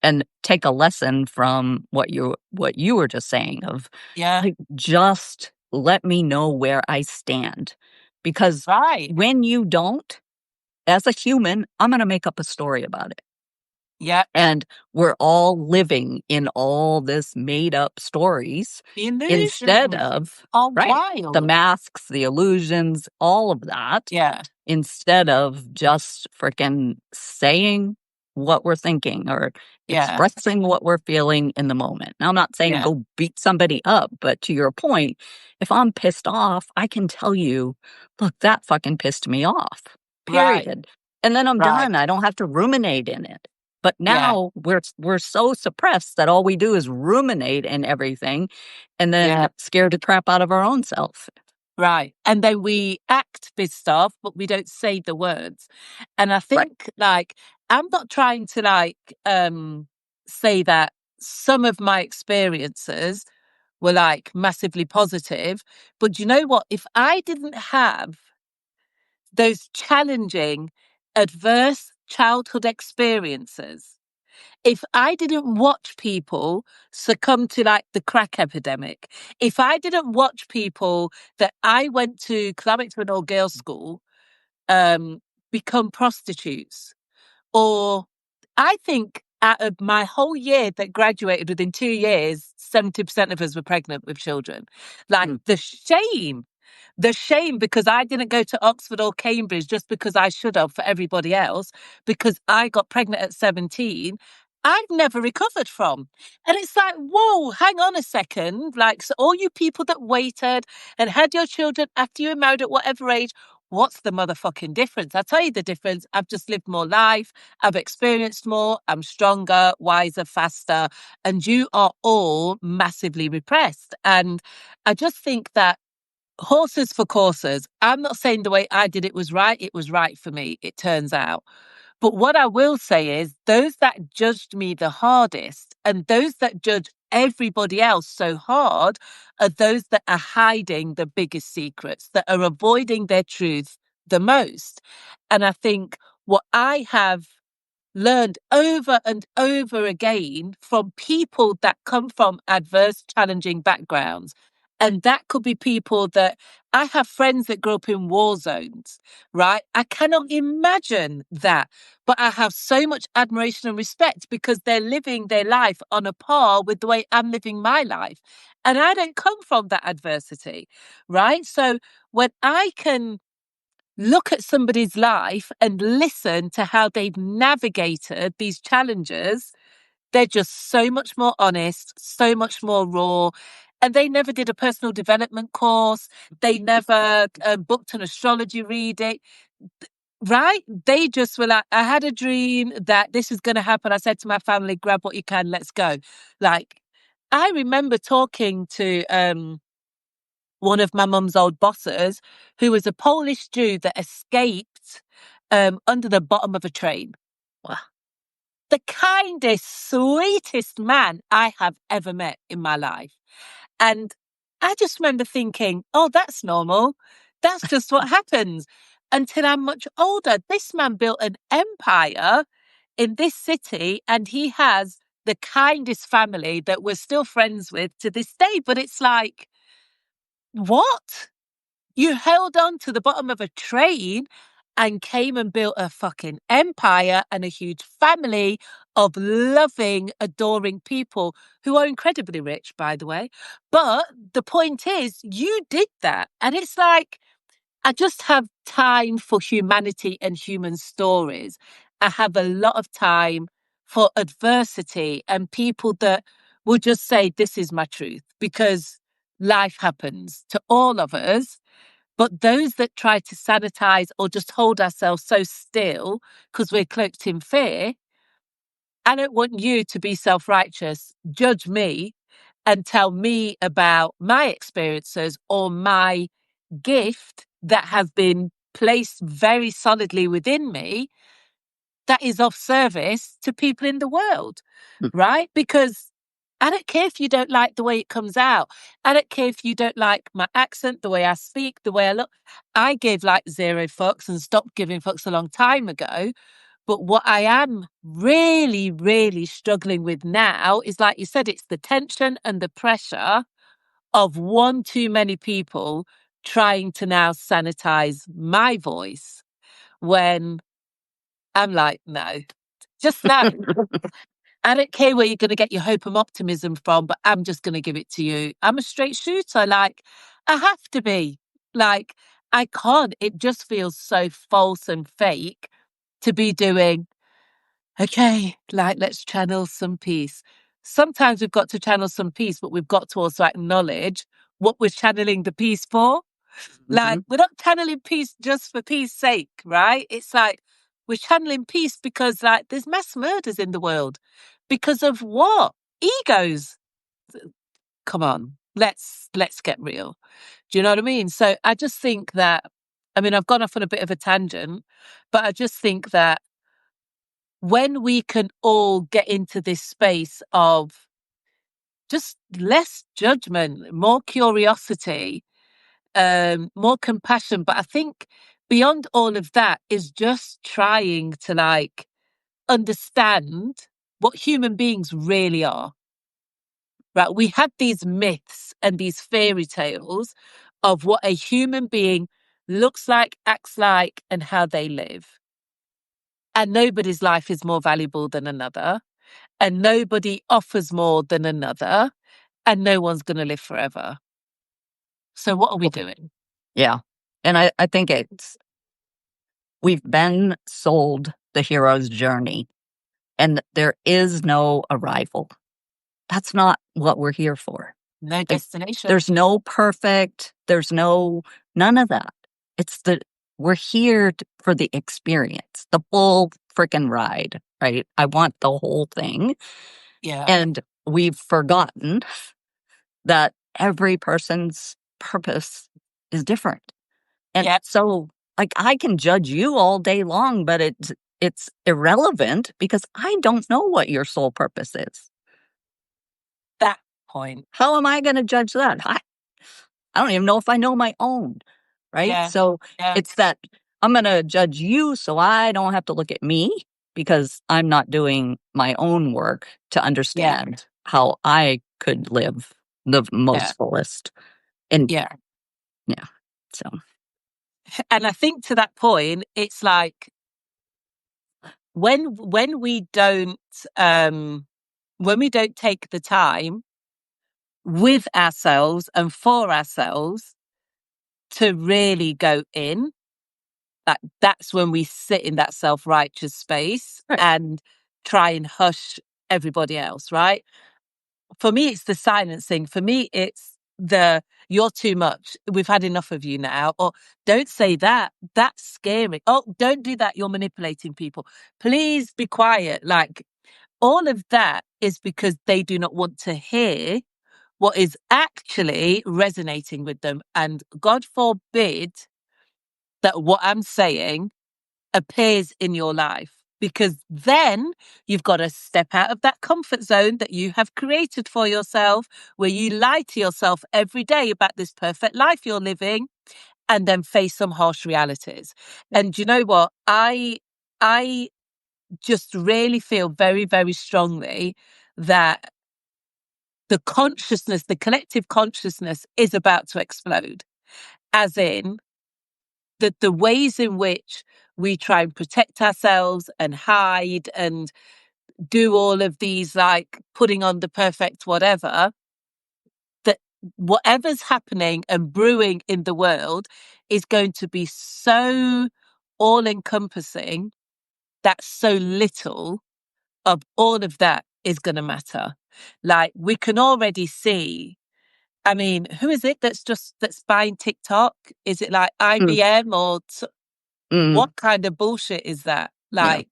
S2: and take a lesson from what you were just saying of,
S1: Yeah.
S2: like, just let me know where I stand. Because
S1: Right.
S2: when you don't, as a human, I'm going to make up a story about it.
S1: Yeah.
S2: And we're all living in all this made up stories
S1: The
S2: instead
S1: illusions
S2: of
S1: are
S2: the
S1: wild.
S2: masks, the illusions, all of that,
S1: Yeah.
S2: instead of just freaking saying what we're thinking or
S1: Yeah.
S2: expressing what we're feeling in the moment. Now, I'm not saying
S1: Yeah.
S2: go beat somebody up, but to your point, if I'm pissed off, I can tell you, look, that fucking pissed me off,
S1: Right.
S2: period. And then I'm
S1: Right.
S2: done. I don't have to ruminate in it. But
S1: Yeah.
S2: now we're so suppressed that all we do is ruminate in everything and then
S1: Yeah.
S2: scare the crap out of our own self.
S1: Right. And then we act pissed off, but we don't say the words. And I
S2: Right.
S1: think like I'm not trying to like say that some of my experiences were like massively positive, but you know what? If I didn't have those challenging, adverse childhood experiences, if I didn't watch people succumb to like the crack epidemic, if I didn't watch people that I went to, because I went to an all girls school, become prostitutes, or I think out of my whole year that graduated within 2 years, 70% of us were pregnant with children. Like the shame because I didn't go to Oxford or Cambridge just because I should have for everybody else, because I got pregnant at 17, I've never recovered from. And it's like, whoa, hang on a second. Like, so all you people that waited and had your children after you were married at whatever age, what's the motherfucking difference? I'll tell you the difference. I've just lived more life. I've experienced more. I'm stronger, wiser, faster. And you are all massively repressed. And I just think that horses for courses. I'm not saying the way I did it was right. It was right for me, it turns out. But what I will say is those that judged me the hardest and those that judge everybody else so hard are those that are hiding the biggest secrets, that are avoiding their truth the most. And I think what I have learned over and over again from people that come from adverse, challenging backgrounds. And that could be people that I have friends that grew up in war zones, right? I cannot imagine that. But I have so much admiration and respect because they're living their life on a par with the way I'm living my life. And I don't come from that adversity, right? So when I can look at somebody's life and listen to how they've navigated these challenges, they're just so much more honest, so much more raw. And they never did a personal development course. They never booked an astrology reading, right? They just were like, I had a dream that this was going to happen. I said to my family, grab what you can, let's go. Like, I remember talking to one of my mum's old bosses, who was a Polish Jew that escaped under the bottom of a train.
S2: Wow.
S1: The kindest, sweetest man I have ever met in my life. And I just remember thinking, oh, that's normal. That's just what happens. Until I'm much older. This man built an empire in this city and he has the kindest family that we're still friends with to this day. But it's like, what? You held on to the bottom of a train and came and built a fucking empire and a huge family of loving, adoring people who are incredibly rich, by the way. But the point is, you did that. And it's like, I just have time for humanity and human stories. I have a lot of time for adversity and people that will just say, this is my truth, because life happens to all of us. But those that try to sanitize or just hold ourselves so still because we're cloaked in fear, I don't want you to be self righteous, judge me, and tell me about my experiences or my gift that has been placed very solidly within me that is of service to people in the world,
S2: Mm.
S1: right? Because I don't care if you don't like the way it comes out. I don't care if you don't like my accent, the way I speak, the way I look. I gave like zero fucks and stopped giving fucks a long time ago. But what I am really, really struggling with now is, like you said, it's the tension and the pressure of one too many people trying to now sanitize my voice when I'm like, no, Just know. I don't care where you're going to get your hope and optimism from, but I'm just going to give it to you. I'm a straight shooter. Like, I have to be. Like, I can't. It just feels so false and fake to be doing, okay, like, let's channel some peace. Sometimes we've got to channel some peace, but we've got to also acknowledge what we're channeling the peace for. Like, we're not channeling peace just for peace sake, right? It's like we're channeling peace because, like, there's mass murders in the world. Because of what? Egos. Come on, let's get real. Do you know what I mean? So I just think that, I mean, I've gone off on a bit of a tangent, but I just think that when we can all get into this space of just less judgment, more curiosity, more compassion. But I think beyond all of that is just trying to, like, understand what human beings really are. Right? We have these myths and these fairy tales of what a human being looks like, acts like, and how they live. And nobody's life is more valuable than another. And nobody offers more than another. And no one's going to live forever. So what are we doing?
S2: Yeah. And I think we've been sold the hero's journey, and there is no arrival. That's not what we're here for.
S1: No destination.
S2: There's no perfect, none of that. It's we're here for the experience, the full freaking ride, right? I want the whole thing.
S1: Yeah.
S2: And we've forgotten that every person's purpose is different. And so, like, I can judge you all day long, but it's irrelevant because I don't know what your sole purpose is.
S1: That point.
S2: How am I going to judge that? I don't even know if I know my own, right?
S1: Yeah.
S2: So it's that I'm going to judge you so I don't have to look at me because I'm not doing my own work to understand how I could live the most fullest. And so.
S1: And I think to that point, it's like when we don't take the time with ourselves and for ourselves to really go in, that's when we sit in that self-righteous space and try and hush everybody else, right? For me, it's the silencing. For me, it's the you're too much. We've had enough of you now. Or don't say that. That's scary. Oh, don't do that. You're manipulating people. Please be quiet. Like, all of that is because they do not want to hear what is actually resonating with them. And God forbid that what I'm saying appears in your life, because then you've got to step out of that comfort zone that you have created for yourself, where you lie to yourself every day about this perfect life you're living, and then face some harsh realities. And you know what? I just really feel very, very strongly that the consciousness, the collective consciousness, is about to explode, as in the ways in which we try and protect ourselves and hide and do all of these, like, putting on the perfect whatever, that whatever's happening and brewing in the world is going to be so all encompassing that so little of all of that is going to matter. Like, we can already see, I mean, who is it that's buying TikTok? Is it like IBM or what kind of bullshit is that? Like,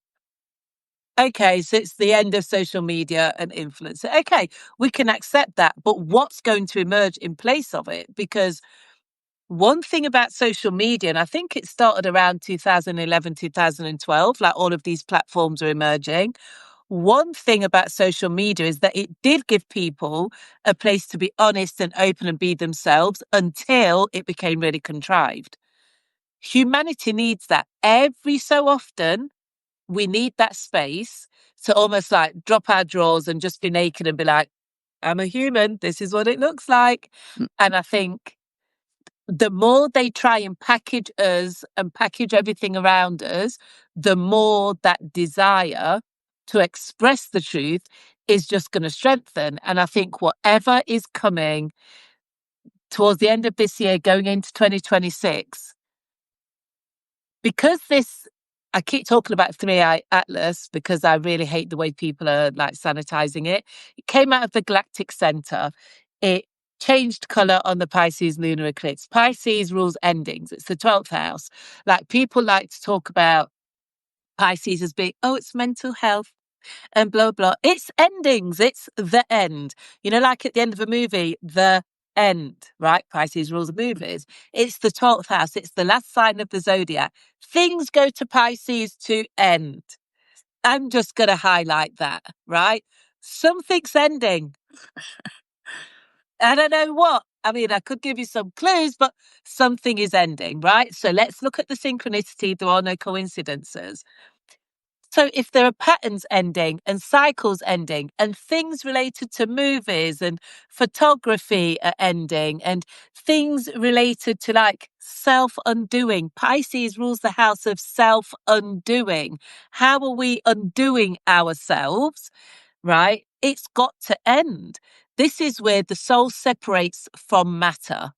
S1: okay, so it's the end of social media and influencer. Okay, we can accept that, but what's going to emerge in place of it? Because one thing about social media, and I think it started around 2011, 2012, like all of these platforms are emerging. One thing about social media is that it did give people a place to be honest and open and be themselves until it became really contrived. Humanity needs that. Every so often, we need that space to almost like drop our drawers and just be naked and be like, I'm a human. This is what it looks like. And I think the more they try and package us and package everything around us, the more that desire to express the truth is just going to strengthen. And I think whatever is coming towards the end of this year, going into 2026, because I keep talking about 3i Atlas because I really hate the way people are like sanitizing it. It came out of the galactic center. It changed color on the Pisces lunar eclipse. Pisces rules endings. It's the 12th house. Like, people like to talk about Pisces as being, oh, it's mental health and blah, blah. It's endings. It's the end. You know, like at the end of a movie, the end, right? Pisces rules of movies. It's the 12th house. It's the last sign of the zodiac. Things go to Pisces to end. I'm just going to highlight that, right? Something's ending. I don't know what. I mean, I could give you some clues, but something is ending, right? So let's look at the synchronicity. There are no coincidences. So if there are patterns ending and cycles ending and things related to movies and photography are ending and things related to like self-undoing, Pisces rules the house of self-undoing. How are we undoing ourselves, right? It's got to end. This is where the soul separates from matter.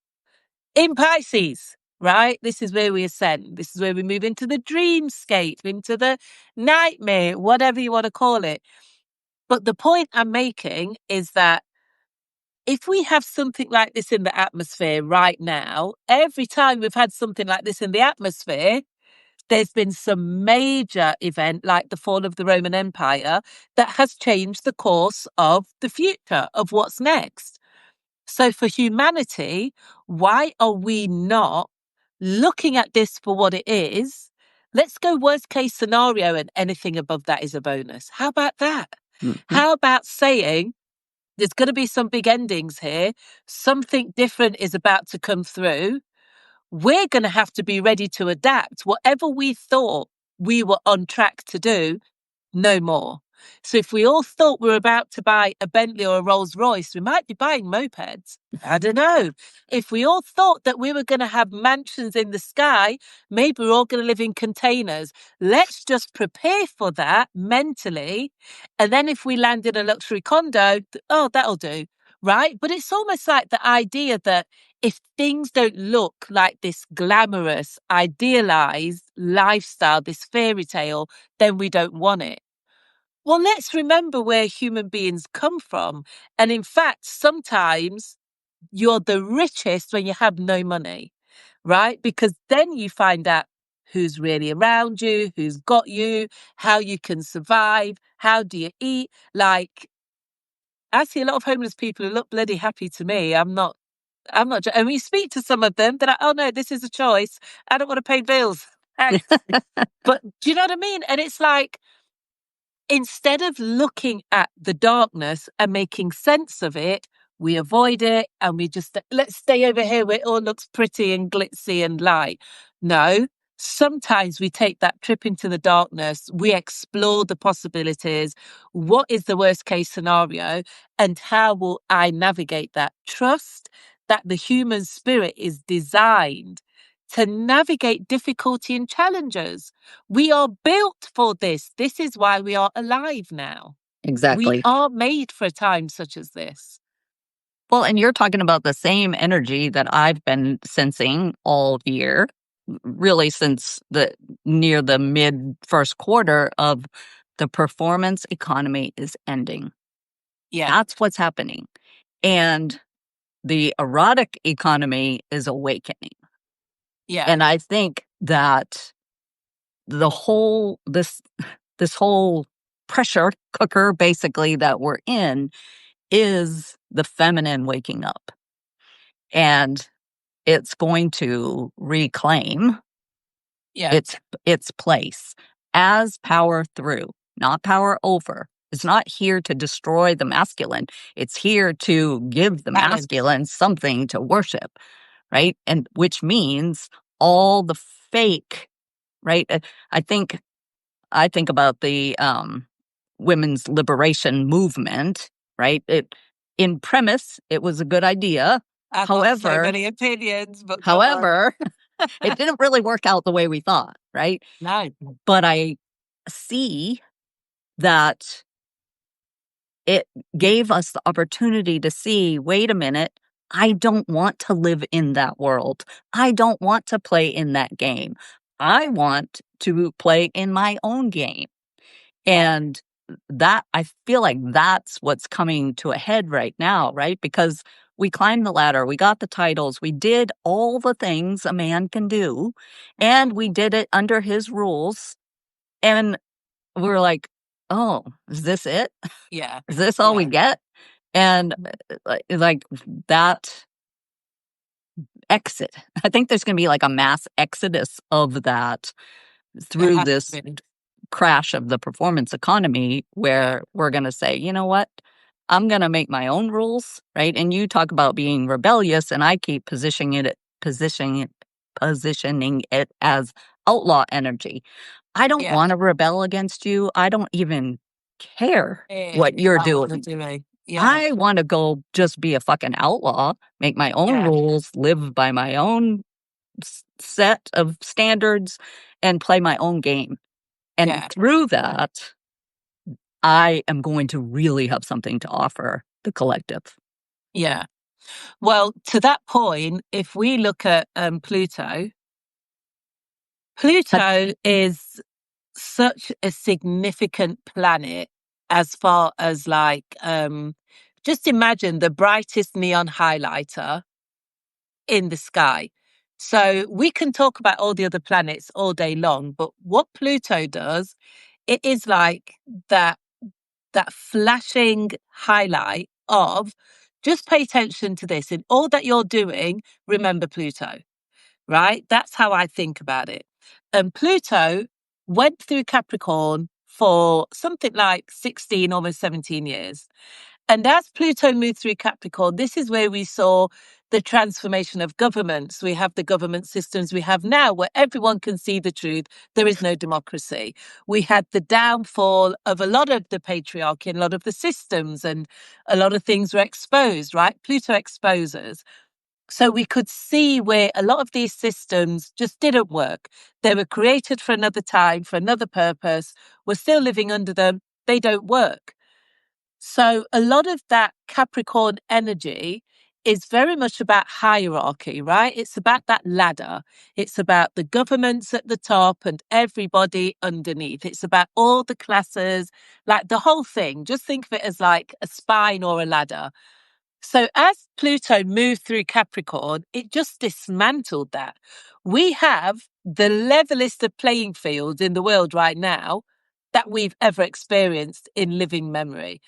S1: In Pisces, right? This is where we ascend. This is where we move into the dreamscape, into the nightmare, whatever you want to call it. But the point I'm making is that if we have something like this in the atmosphere right now, every time we've had something like this in the atmosphere, there's been some major event like the fall of the Roman Empire that has changed the course of the future, of what's next. So for humanity, why are we not looking at this for what it is? Let's go worst case scenario, and anything above that is a bonus. How about that?
S2: Mhm.
S1: How about saying there's going to be some big endings here? Something different is about to come through. We're going to have to be ready to adapt. Whatever we thought we were on track to do, no more. So if we all thought we were about to buy a Bentley or a Rolls Royce, we might be buying mopeds. I don't know. If we all thought that we were going to have mansions in the sky, maybe we're all going to live in containers. Let's just prepare for that mentally. And then if we land in a luxury condo, oh, that'll do. Right. But it's almost like the idea that if things don't look like this glamorous, idealized lifestyle, this fairy tale, then we don't want it. Well, let's remember where human beings come from. And in fact, sometimes you're the richest when you have no money, right? Because then you find out who's really around you, who's got you, how you can survive, how do you eat. Like, I see a lot of homeless people who look bloody happy to me. I'm not, and when you speak to some of them, they're like, oh no, this is a choice. I don't want to pay bills. Thanks. But do you know what I mean? And it's like, instead of looking at the darkness and making sense of it, we avoid it and we just, let's stay over here where it all looks pretty and glitzy and light. No, sometimes we take that trip into the darkness, we explore the possibilities. What is the worst case scenario? And how will I navigate that? Trust that the human spirit is designed to navigate difficulty and challenges. We are built for this. This is why we are alive now.
S2: Exactly.
S1: We are made for a time such as this.
S2: Well, and you're talking about the same energy that I've been sensing all year, really since near the mid first quarter of the performance economy is ending.
S1: Yeah.
S2: That's what's happening. And the erotic economy is awakening.
S1: Yeah.
S2: And I think that the whole this whole pressure cooker basically that we're in is the feminine waking up. And it's going to reclaim its place as power through, not power over. It's not here to destroy the masculine. It's here to give the masculine something to worship, right? And which means all the fake, right? I think about the women's liberation movement, right? In premise, it was a good idea.
S1: I've got so many opinions, but
S2: however, it didn't really work out the way we thought, right?
S1: No.
S2: But I see that it gave us the opportunity to see, wait a minute, I don't want to live in that world. I don't want to play in that game. I want to play in my own game. And that, I feel like that's what's coming to a head right now, right? Because we climbed the ladder, we got the titles, we did all the things a man can do, and we did it under his rules. And we were like, oh, is this it?
S1: Yeah.
S2: Is this all we get? And like that exit, I think there's going to be like a mass exodus of that through this crash of the performance economy, where we're going to say, you know what? I'm going to make my own rules, right? And you talk about being rebellious, and I keep positioning it as outlaw energy. I don't want to rebel against you. I don't even care what you're doing.
S1: Yeah.
S2: I want to go just be a fucking outlaw, make my own rules, live by my own set of standards, and play my own game. And through that, I am going to really have something to offer the collective.
S1: Yeah. Well, to that point, if we look at Pluto is such a significant planet as far as like, just imagine the brightest neon highlighter in the sky. So we can talk about all the other planets all day long, but what Pluto does, it is like that flashing highlight of, just pay attention to this. In all that you're doing, remember Pluto, right? That's how I think about it. And Pluto went through Capricorn for something like 16, almost 17 years. And as Pluto moved through Capricorn, this is where we saw the transformation of governments. We have the government systems we have now where everyone can see the truth. There is no democracy. We had the downfall of a lot of the patriarchy and a lot of the systems, and a lot of things were exposed, right? Pluto exposes. So we could see where a lot of these systems just didn't work. They were created for another time, for another purpose. We're still living under them. They don't work. So a lot of that Capricorn energy is very much about hierarchy, right? It's about that ladder. It's about the governments at the top and everybody underneath. It's about all the classes, like the whole thing. Just think of it as like a spine or a ladder. So as Pluto moved through Capricorn, it just dismantled that. We have the levelest of playing fields in the world right now that we've ever experienced in living memory.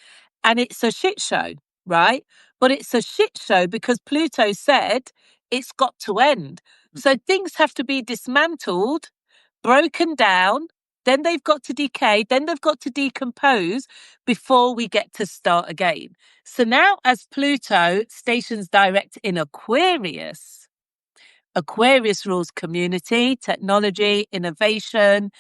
S1: And it's a shit show, right? But it's a shit show because Pluto said it's got to end. So things have to be dismantled, broken down, then they've got to decay, then they've got to decompose before we get to start again. So now as Pluto stations direct in Aquarius, Aquarius rules community, technology, innovation.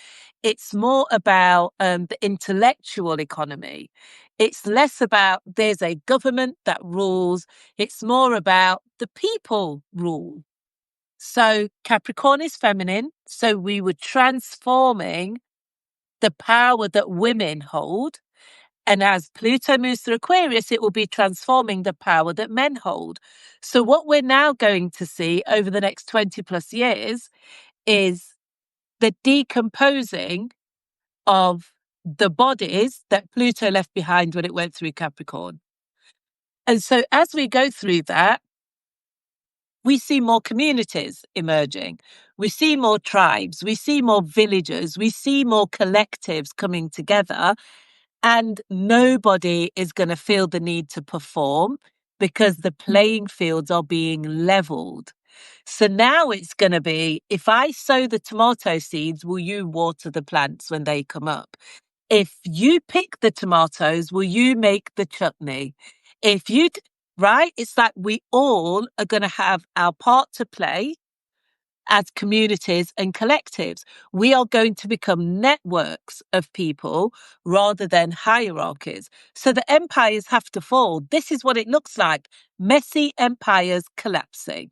S1: It's more about the intellectual economy. It's less about there's a government that rules. It's more about the people rule. So Capricorn is feminine. So we were transforming the power that women hold. And as Pluto moves through Aquarius, it will be transforming the power that men hold. So what we're now going to see over the next 20 plus years is the decomposing of the bodies that Pluto left behind when it went through Capricorn. And so as we go through that, we see more communities emerging. We see more tribes. We see more villages. We see more collectives coming together. And nobody is going to feel the need to perform because the playing fields are being leveled. So now it's going to be, if I sow the tomato seeds, will you water the plants when they come up? If you pick the tomatoes, will you make the chutney? If you, right? It's like we all are going to have our part to play as communities and collectives. We are going to become networks of people rather than hierarchies. So the empires have to fall. This is what it looks like. Messy empires collapsing.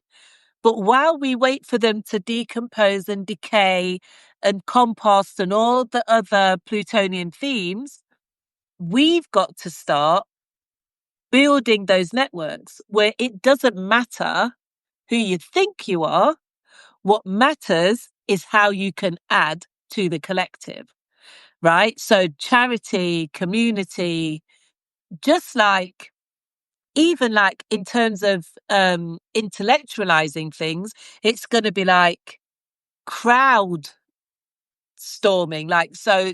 S1: But while we wait for them to decompose and decay and compost and all the other Plutonian themes, we've got to start building those networks where it doesn't matter who you think you are. What matters is how you can add to the collective, right? So charity, community, just like, even like in terms of intellectualizing things, it's going to be like crowd storming. Like, so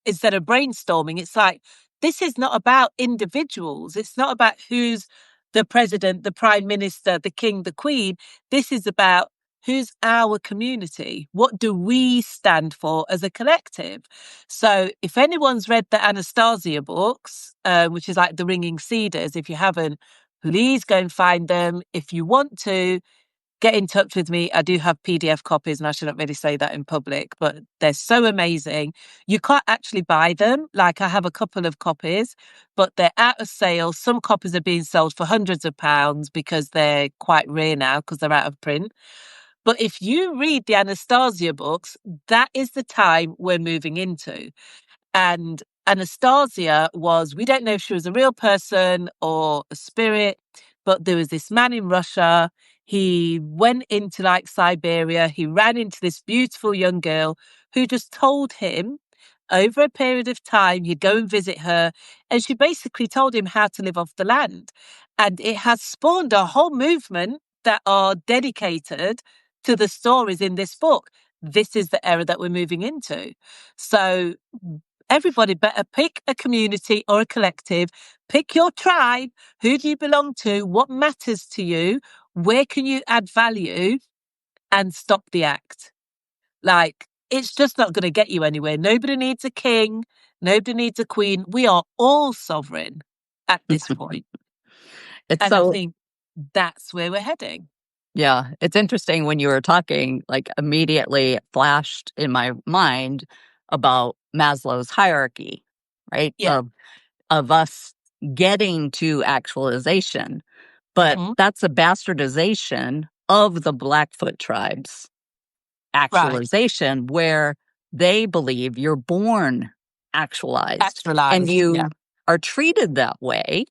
S1: instead of brainstorming, it's like, this is not about individuals. It's not about who's the president, the prime minister, the king, the queen. This is about who's our community. What do we stand for as a collective? So if anyone's read the Anastasia books, which is like The Ringing Cedars, if you haven't, please go and find them. If you want to, get in touch with me. I do have PDF copies, and I shouldn't really say that in public, but they're so amazing. You can't actually buy them. Like, I have a couple of copies, but they're out of sale. Some copies are being sold for hundreds of pounds because they're quite rare now because they're out of print. But if you read the Anastasia books, that is the time we're moving into. And Anastasia we don't know if she was a real person or a spirit, but there was this man in Russia. He went into like Siberia. He ran into this beautiful young girl who just told him over a period of time he'd go and visit her. And she basically told him how to live off the land. And it has spawned a whole movement that are dedicated to the stories in this book. This is the era that we're moving into. So everybody better pick a community or a collective, pick your tribe. Who do you belong to? What matters to you? Where can you add value? And stop the act. Like, it's just not going to get you anywhere. Nobody needs a king. Nobody needs a queen. We are all sovereign at this point.
S2: It's
S1: And
S2: so,
S1: I think that's where we're heading.
S2: yeah, it's interesting when you were talking, like immediately it flashed in my mind about Maslow's hierarchy, right?
S1: Yeah.
S2: Of us getting to actualization. But that's a bastardization of the Blackfoot tribes actualization, where they believe you're born actualized. And you are treated that way.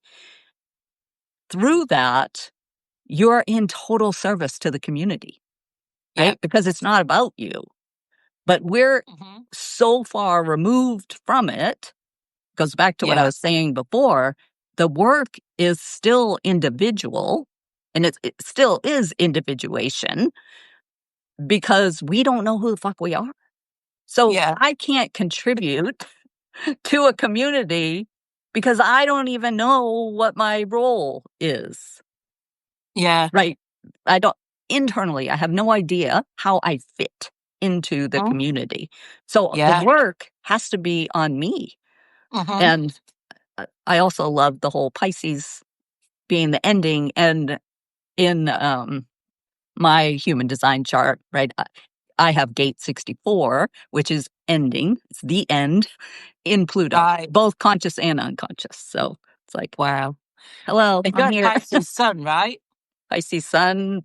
S2: Through that, you're in total service to the community, right? Because it's not about you. But we're so far removed from it. Goes back to what I was saying before. The work is still individual, and it still is individuation, because we don't know who the fuck we are. So I can't contribute to a community because I don't even know what my role is.
S1: Yeah.
S2: Right. Internally, I have no idea how I fit into the community. So the work has to be on me. And I also love the whole Pisces being the ending. And in my human design chart, right, I have gate 64, which is ending. It's the end in Pluto, both conscious and unconscious. So it's like, wow. Hello, I'm here.
S1: Pisces sun, right?
S2: Pisces sun,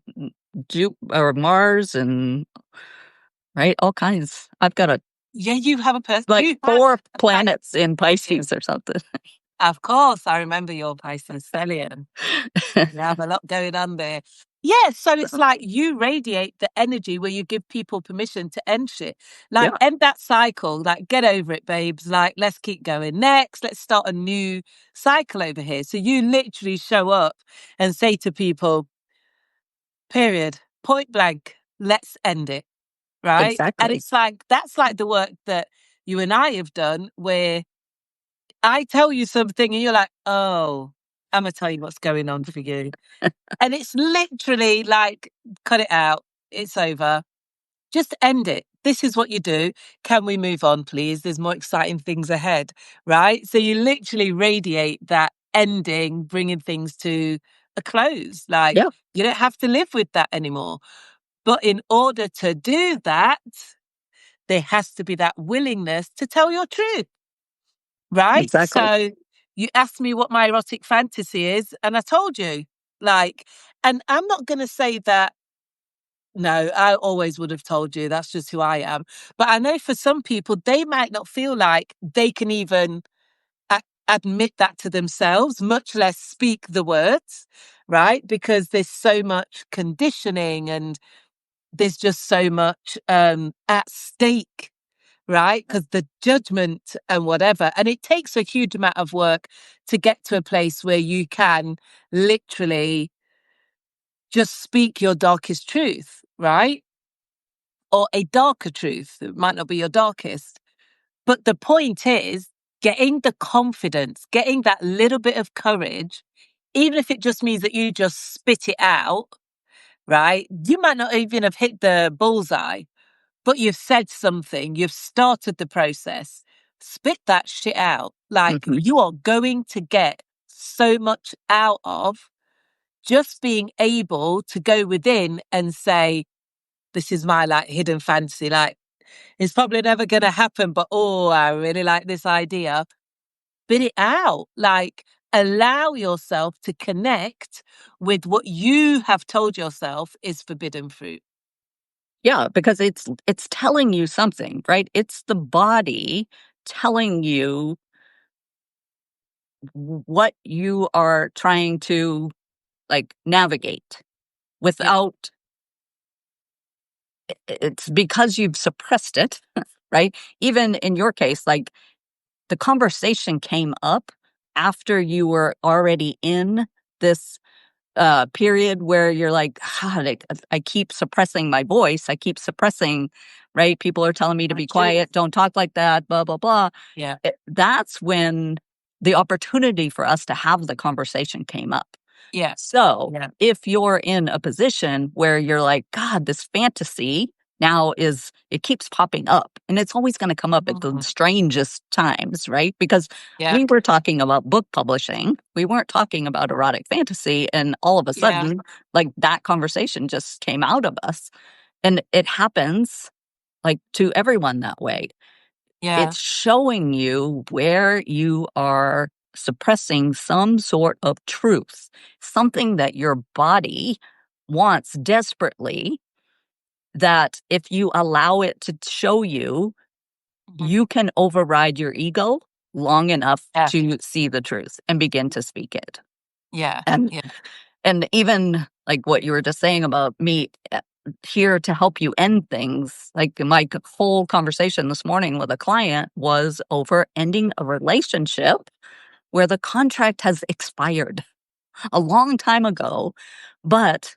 S2: or Mars, and right, all kinds. I've got
S1: you have a person
S2: like 4 planets in Pisces or something.
S1: Of course, I remember your Pisces stellium. You have a lot going on there. Yeah, so it's like you radiate the energy where you give people permission to end shit. Like, end that cycle. Like, get over it, babes. Like, let's keep going. Next, let's start a new cycle over here. So you literally show up and say to people, period, point blank, let's end it. Right?
S2: Exactly.
S1: And it's like, that's like the work that you and I have done, where I tell you something and you're like, oh, I'm going to tell you what's going on for you. And it's literally like, cut it out. It's over. Just end it. This is what you do. Can we move on, please? There's more exciting things ahead, right? So you literally radiate that ending, bringing things to a close. Like, you don't have to live with that anymore. But in order to do that, there has to be that willingness to tell your truth. Right?
S2: Exactly.
S1: So you asked me what my erotic fantasy is, and I told you. Like, and I'm not going to say that, no, I always would have told you. That's just who I am. But I know for some people, they might not feel like they can even admit that to themselves, much less speak the words, right? Because there's so much conditioning and there's just so much at stake, right? Because the judgment and whatever, and it takes a huge amount of work to get to a place where you can literally just speak your darkest truth, right? Or a darker truth. It might not be your darkest. But the point is getting the confidence, getting that little bit of courage, even if it just means that you just spit it out, right? You might not even have hit the bullseye, but you've said something, you've started the process. Spit that shit out. Like you are going to get so much out of just being able to go within and say, this is my like hidden fantasy. Like it's probably never going to happen, but oh, I really like this idea. Spit it out. Like allow yourself to connect with what you have told yourself is forbidden fruit.
S2: Yeah, because it's telling you something, right? It's the body telling you what you are trying to like navigate without it's because you've suppressed it, right? Even in your case, like the conversation came up after you were already in this period where you're like, God, I keep suppressing my voice. I keep suppressing, right? People are telling me to be quiet. Don't talk like that, blah, blah, blah.
S1: Yeah.
S2: That's when the opportunity for us to have the conversation came up.
S1: Yeah.
S2: So if you're in a position where you're like, God, this fantasy now it keeps popping up and it's always going to come up at the strangest times, right? Because we were talking about book publishing. We weren't talking about erotic fantasy. And all of a sudden, like that conversation just came out of us. And it happens like to everyone that way.
S1: Yeah.
S2: It's showing you where you are suppressing some sort of truth, something that your body wants desperately, that if you allow it to show you, you can override your ego long enough to see the truth and begin to speak it.
S1: Yeah.
S2: And even like what you were just saying about me here to help you end things, like my whole conversation this morning with a client was over ending a relationship where the contract has expired a long time ago, but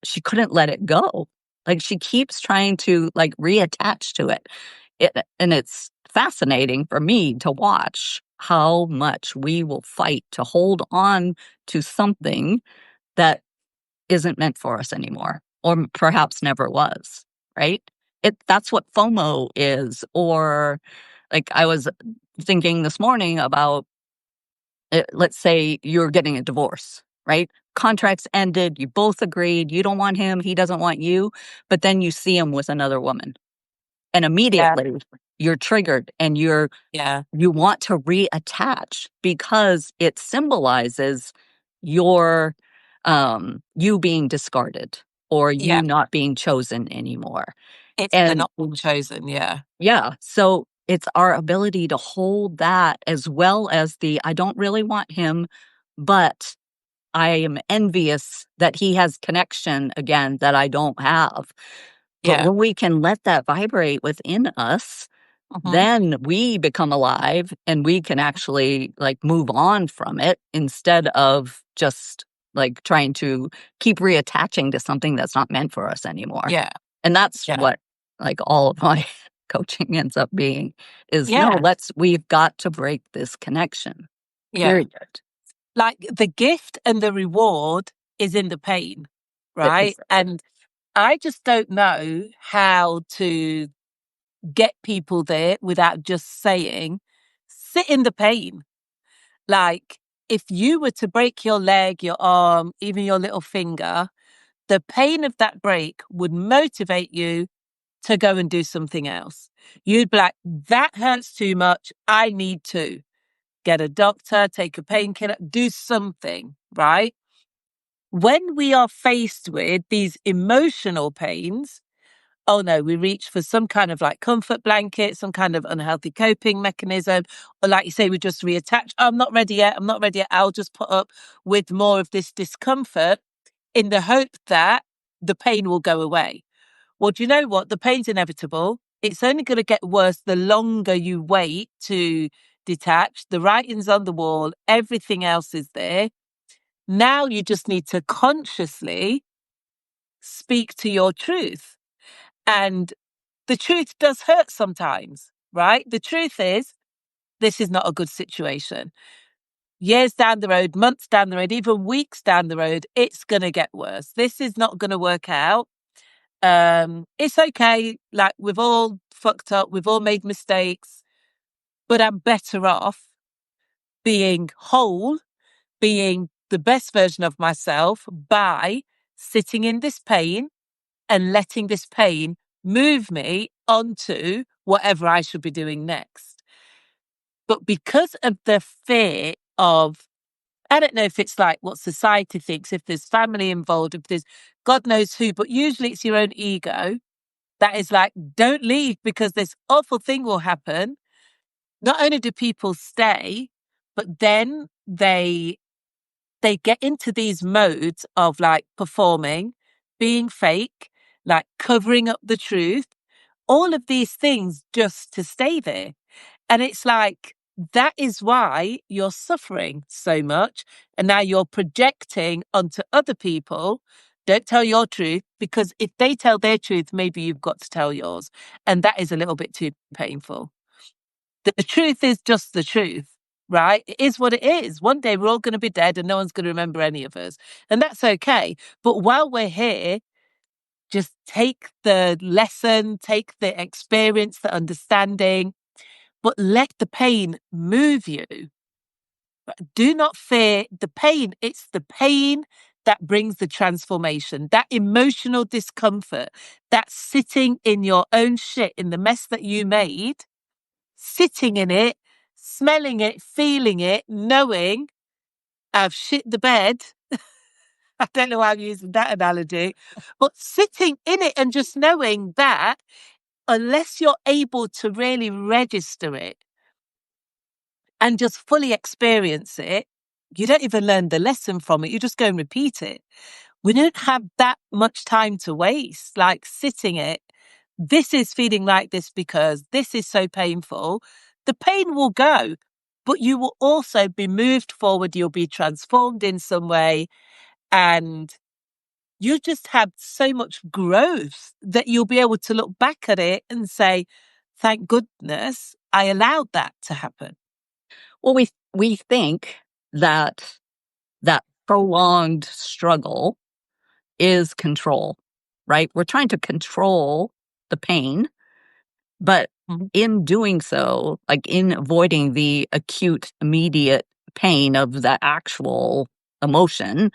S2: she couldn't let it go. Like she keeps trying to like reattach to it. And it's fascinating for me to watch how much we will fight to hold on to something that isn't meant for us anymore, or perhaps never was, right? That's what FOMO is. Or like I was thinking this morning about, let's say you're getting a divorce, right? Contracts ended, you both agreed, you don't want him, he doesn't want you, but then you see him with another woman. And immediately you're triggered and you want to reattach because it symbolizes your you being discarded or you not being chosen anymore.
S1: It's
S2: And
S1: the not being chosen. Yeah.
S2: yeah, so it's our ability to hold that as well as the I don't really want him, but I am envious that he has connection again that I don't have. But when we can let that vibrate within us, then we become alive and we can actually like move on from it instead of just like trying to keep reattaching to something that's not meant for us anymore.
S1: Yeah.
S2: And that's what like all of my coaching ends up being is no, we've got to break this connection. Period.
S1: Like the gift and the reward is in the pain, right? And I just don't know how to get people there without just saying, sit in the pain. Like if you were to break your leg, your arm, even your little finger, the pain of that break would motivate you to go and do something else. You'd be like, that hurts too much. I need to get a doctor, take a painkiller, do something, right? When we are faced with these emotional pains, oh no, we reach for some kind of like comfort blanket, some kind of unhealthy coping mechanism, or like you say, we just reattach. I'm not ready yet. I'm not ready yet. I'll just put up with more of this discomfort in the hope that the pain will go away. Well, do you know what? The pain's inevitable. It's only going to get worse the longer you wait to detach. The writing's on the wall. Everything else is there. Now you just need to consciously speak to your truth. And the truth does hurt sometimes, right? The truth is, this is not a good situation. Years down the road, months down the road, even weeks down the road, it's going to get worse. This is not going to work out. It's okay. Like, we've all fucked up. We've all made mistakes, but I'm better off being whole, being the best version of myself by sitting in this pain and letting this pain move me onto whatever I should be doing next. But because of the fear of, I don't know if it's like what society thinks, if there's family involved, if there's God knows who, but usually it's your own ego that is like, don't leave because this awful thing will happen. Not only do people stay, but then they get into these modes of like performing, being fake, like covering up the truth, all of these things just to stay there. And it's like, that is why you're suffering so much. And now you're projecting onto other people. Don't tell your truth, because if they tell their truth, maybe you've got to tell yours. And that is a little bit too painful. The truth is just the truth, right? It is what it is. One day we're all going to be dead and no one's going to remember any of us. And that's okay. But while we're here, just take the lesson, take the experience, the understanding, but let the pain move you. Do not fear the pain. It's the pain that brings the transformation, that emotional discomfort, that sitting in your own shit, in the mess that you made, sitting in it, smelling it, feeling it, knowing I've shit the bed. I don't know why I'm using that analogy, but sitting in it and just knowing that unless you're able to really register it and just fully experience it, you don't even learn the lesson from it. You just go and repeat it. We don't have that much time to waste, like sitting it. This is feeling like this because this is so painful. The pain will go, but you will also be moved forward. You'll be transformed in some way. And you just have so much growth that you'll be able to look back at it and say, thank goodness I allowed that to happen.
S2: Well, we think that prolonged struggle is control, right? We're trying to control the pain, but in doing so, like in avoiding the acute, immediate pain of the actual emotion,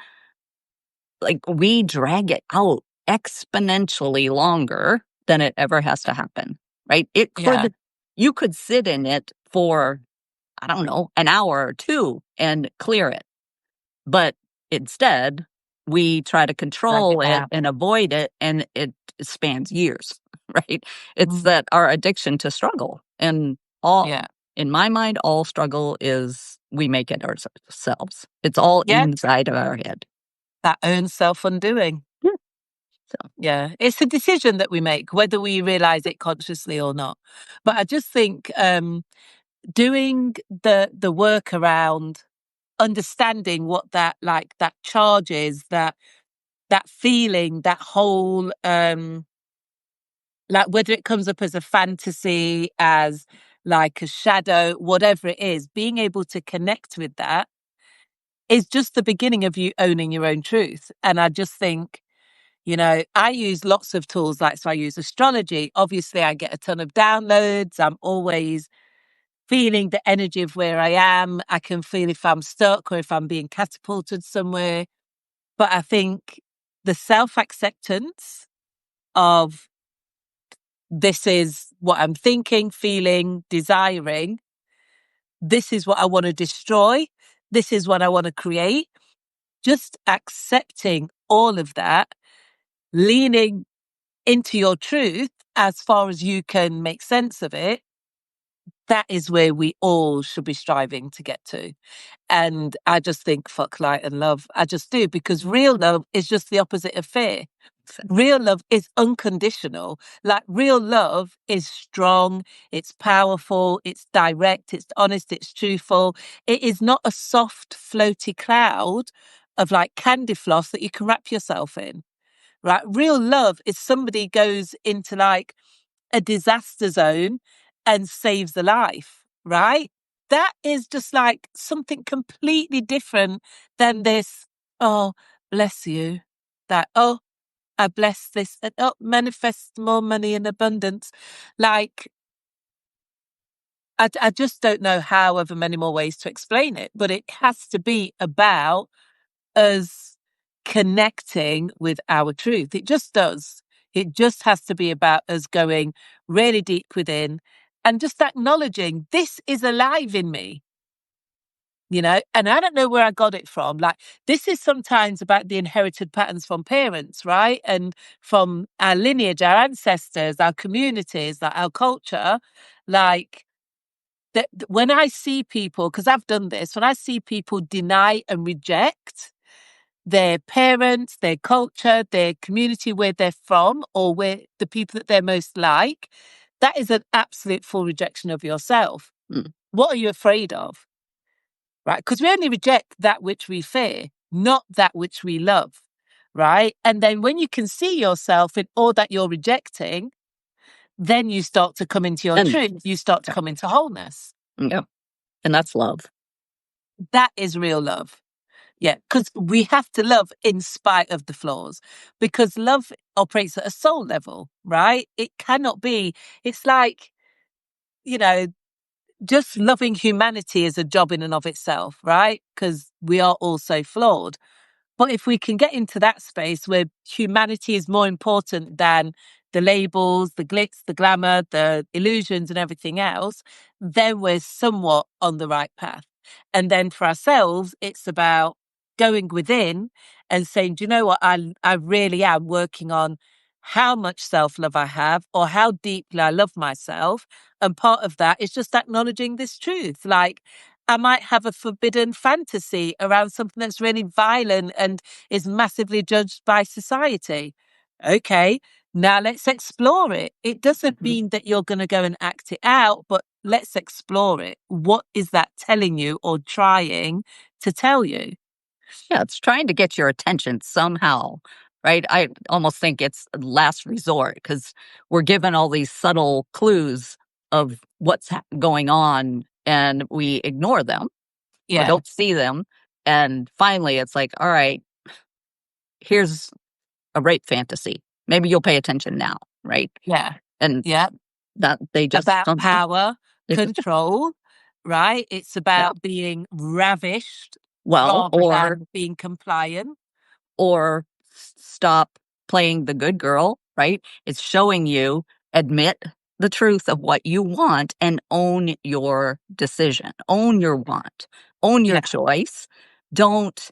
S2: like we drag it out exponentially longer than it ever has to happen, right? You could sit in it for, I don't know, an hour or two and clear it. But instead, we try to control it and avoid it, and it spans years, right? It's that our addiction to struggle. And in my mind, all struggle is we make it ourselves. It's all inside of our head.
S1: That own self-undoing. It's a decision that we make, whether we realize it consciously or not. But I just think doing the work around understanding what that charge is, that feeling, that whole like whether it comes up as a fantasy, as like a shadow, whatever it is, being able to connect with that is just the beginning of you owning your own truth. And I just think, I use lots of tools, so I use astrology. Obviously, I get a ton of downloads. I'm always feeling the energy of where I am. I can feel if I'm stuck or if I'm being catapulted somewhere. But I think the self-acceptance of this is what I'm thinking, feeling, desiring. This is what I want to destroy. This is what I want to create. Just accepting all of that, leaning into your truth as far as you can make sense of it, that is where we all should be striving to get to. And I just think fuck, light, and love. I just do, because real love is just the opposite of fear. Real love is unconditional. Like, real love is strong, it's powerful, it's direct, it's honest, it's truthful. It is not a soft, floaty cloud of like candy floss that you can wrap yourself in. Right? Real love is somebody goes into like a disaster zone and saves a life, right? That is just like something completely different than this, oh, bless you. That, oh, I bless this, and oh, manifest more money in abundance. Like, I just don't know however many more ways to explain it, but it has to be about us connecting with our truth. It just does. It just has to be about us going really deep within and just acknowledging this is alive in me, you know? And I don't know where I got it from. Like, this is sometimes about the inherited patterns from parents, right? And from our lineage, our ancestors, our communities, like our culture. Like, that when I see people, because I've done this, when I see people deny and reject their parents, their culture, their community where they're from, or where the people that they're most like, that is an absolute full rejection of yourself. What are you afraid of? Right? Because we only reject that which we fear, not that which we love. Right? And then when you can see yourself in all that you're rejecting, then you start to come into your truth. You start to come into wholeness.
S2: Yeah. And that's love.
S1: That is real love. Yeah, because we have to love in spite of the flaws, because love operates at a soul level, right? It cannot be, it's like, you know, just loving humanity is a job in and of itself, right? Because we are all so flawed. But if we can get into that space where humanity is more important than the labels, the glitz, the glamour, the illusions and everything else, then we're somewhat on the right path. And then for ourselves, it's about going within and saying, do you know what? I really am working on how much self-love I have, or how deeply I love myself. And part of that is just acknowledging this truth. Like, I might have a forbidden fantasy around something that's really violent and is massively judged by society. Okay, now let's explore it. It doesn't mean that you're going to go and act it out, but let's explore it. What is that telling you or trying to tell you?
S2: Yeah, it's trying to get your attention somehow, right? I almost think it's last resort because we're given all these subtle clues of what's going on and we ignore them or
S1: Yeah,
S2: don't see them. And finally, it's like, all right, here's a rape fantasy. Maybe you'll pay attention now, right?
S1: yeah,
S2: And
S1: yeah.
S2: that they just
S1: About
S2: somehow,
S1: power, control, right? It's
S2: yeah.
S1: about being ravished
S2: Well,
S1: rather than being compliant.
S2: or stop playing the good girl, right? It's showing you admit the truth of what you want and own your decision, own your want, own your
S1: Yeah.
S2: choice. Don't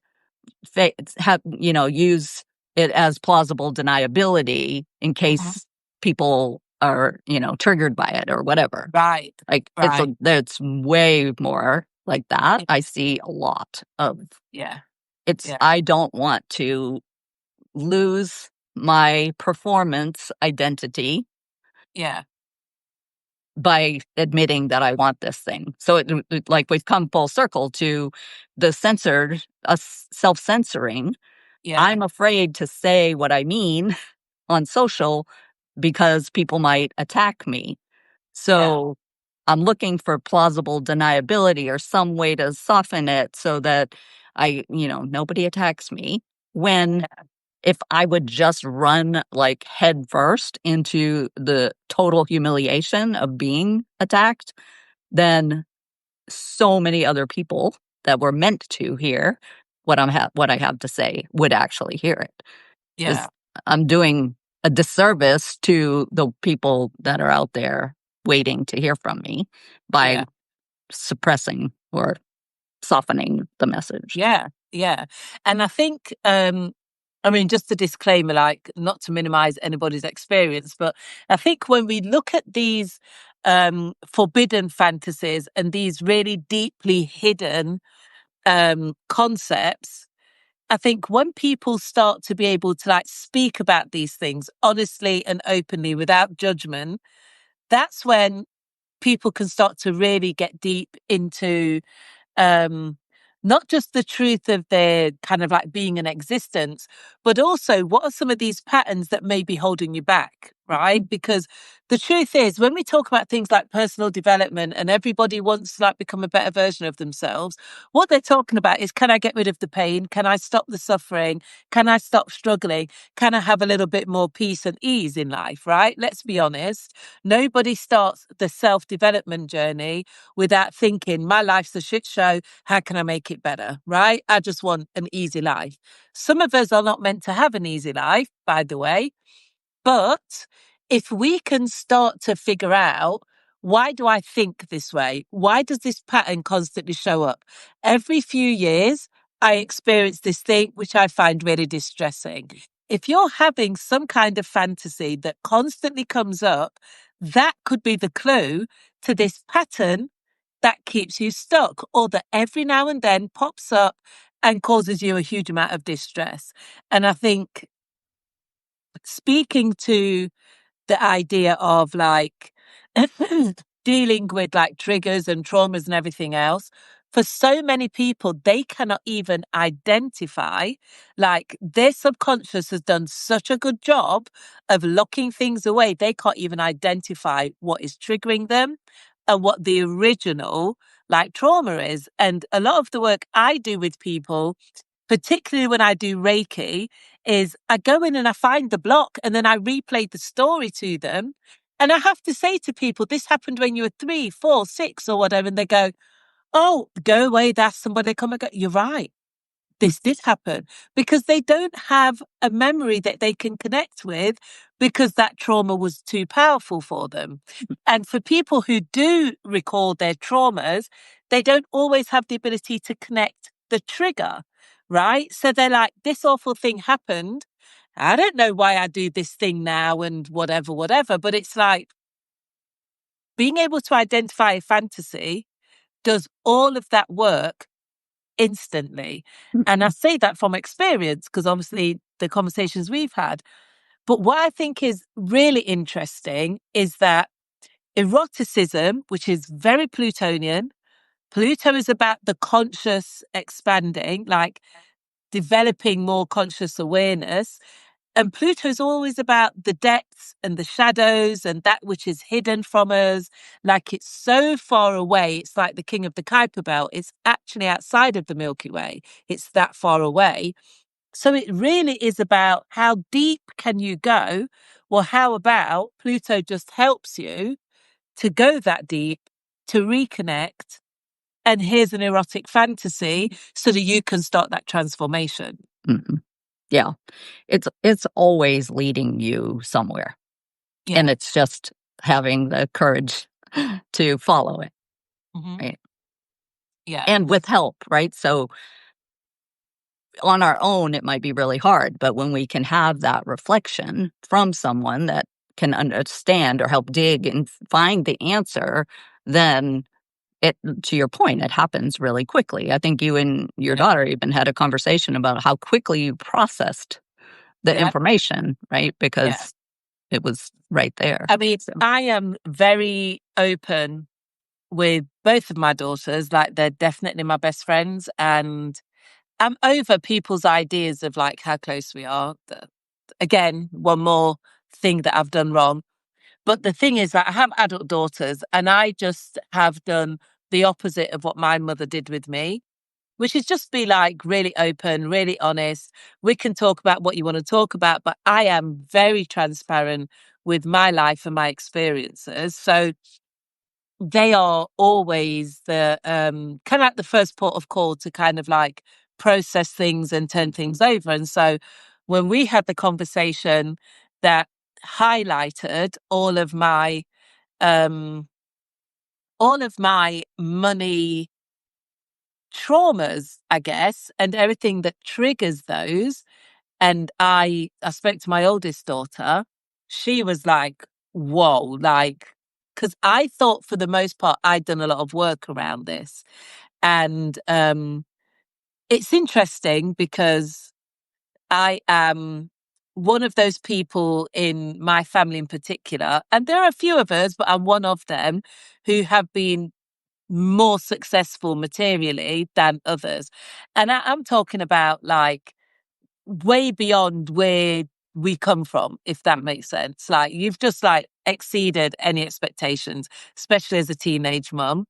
S2: have, use it as plausible deniability in
S1: Mhm.
S2: case people are, triggered by it or whatever.
S1: Right.
S2: Like
S1: Right.
S2: it's way more like that.
S1: It-
S2: I see a lot of
S1: Yeah.
S2: it's
S1: Yeah.
S2: I don't want to lose my performance identity
S1: Yeah.
S2: by admitting that I want this thing. So like we've come full circle to the censored, self-censoring.
S1: Yeah.
S2: I'm afraid to say what I mean on social because people might attack me.
S1: Yeah.
S2: So I'm looking for plausible deniability or some way to soften it so that nobody attacks me. When if I would just run like head first into the total humiliation of being attacked, then so many other people that were meant to hear what I have to say would actually hear it.
S1: Yeah.
S2: Because I'm doing a disservice to the people that are out there waiting to hear from me by
S1: Yeah.
S2: suppressing or softening the message.
S1: Yeah. Yeah. And I think I mean, just a disclaimer, like not to minimize anybody's experience, but I think when we look at these forbidden fantasies and these really deeply hidden concepts, I think when people start to be able to like speak about these things honestly and openly without judgment, that's when people can start to really get deep into um, not just the truth of their kind of like being in existence, but also what are some of these patterns that may be holding you back, right? Because the truth is, when we talk about things like personal development and everybody wants to like become a better version of themselves, what they're talking about is, can I get rid of the pain? Can I stop the suffering? Can I stop struggling? Can I have a little bit more peace and ease in life, right? Let's be honest. Nobody starts the self-development journey without thinking, my life's a shit show. How can I make it better? Right? I just want an easy life. Some of us are not meant to have an easy life, by the way. But if we can start to figure out, why do I think this way? Why does this pattern constantly show up? Every few years, I experience this thing which I find really distressing. If you're having some kind of fantasy that constantly comes up, that could be the clue to this pattern that keeps you stuck, or that every now and then pops up and causes you a huge amount of distress. And I think speaking to the idea of like dealing with like triggers and traumas and everything else, for so many people, they cannot even identify, like their subconscious has done such a good job of locking things away. They can't even identify what is triggering them and what the original like trauma is. And a lot of the work I do with people, particularly when I do Reiki, is I go in and I find the block and then I replay the story to them. And I have to say to people, this happened when you were 3, 4, 6 or whatever. And they go, oh, go away. That's somebody come and go. You're right. This did happen, because they don't have a memory that they can connect with because that trauma was too powerful for them. And for people who do recall their traumas, they don't always have the ability to connect the trigger, right? So they're like, this awful thing happened. I don't know why I do this thing now and whatever, whatever. But it's like being able to identify a fantasy does all of that work instantly. And I say that from experience because obviously the conversations we've had. But what I think is really interesting is that eroticism, which is very Plutonian, Pluto is about the conscious expanding, like developing more conscious awareness. And Pluto's always about the depths and the shadows and that which is hidden from us. Like it's so far away. It's like the king of the Kuiper belt. It's actually outside of the Milky Way. It's that far away. So it really is about how deep can you go? Well, how about Pluto just helps you to go that deep, to reconnect. And here's an erotic fantasy so that you can start that transformation.
S2: Mm-hmm. Yeah. It's always leading you somewhere.
S1: Yeah.
S2: And it's just having the courage to follow it.
S1: Mm-hmm.
S2: Right.
S1: Yeah.
S2: And with help, right? So on our own, it might be really hard, but when we can have that reflection from someone that can understand or help dig and find the answer, then it, to your point, it happens really quickly. I think you and your daughter even had a conversation about how quickly you processed the information, right? Because it was right there.
S1: I mean, I am very open with both of my daughters. Like, they're definitely my best friends. And I'm over people's ideas of like how close we are. Again, one more thing that I've done wrong. But the thing is that I have adult daughters and I just have done the opposite of what my mother did with me, which is just be like really open, really honest. We can talk about what you want to talk about, but I am very transparent with my life and my experiences. So they are always the kind of like the first port of call to kind of like process things and turn things over. And so when we had the conversation that highlighted all of my money traumas, I guess, and everything that triggers those, And I spoke to my oldest daughter. She was like, whoa, like, because I thought for the most part I'd done a lot of work around this. And it's interesting because I am one of those people in my family in particular, and there are a few of us, but I'm one of them who have been more successful materially than others. And I'm talking about like way beyond where we come from, if that makes sense. Like you've just like exceeded any expectations, especially as a teenage mum.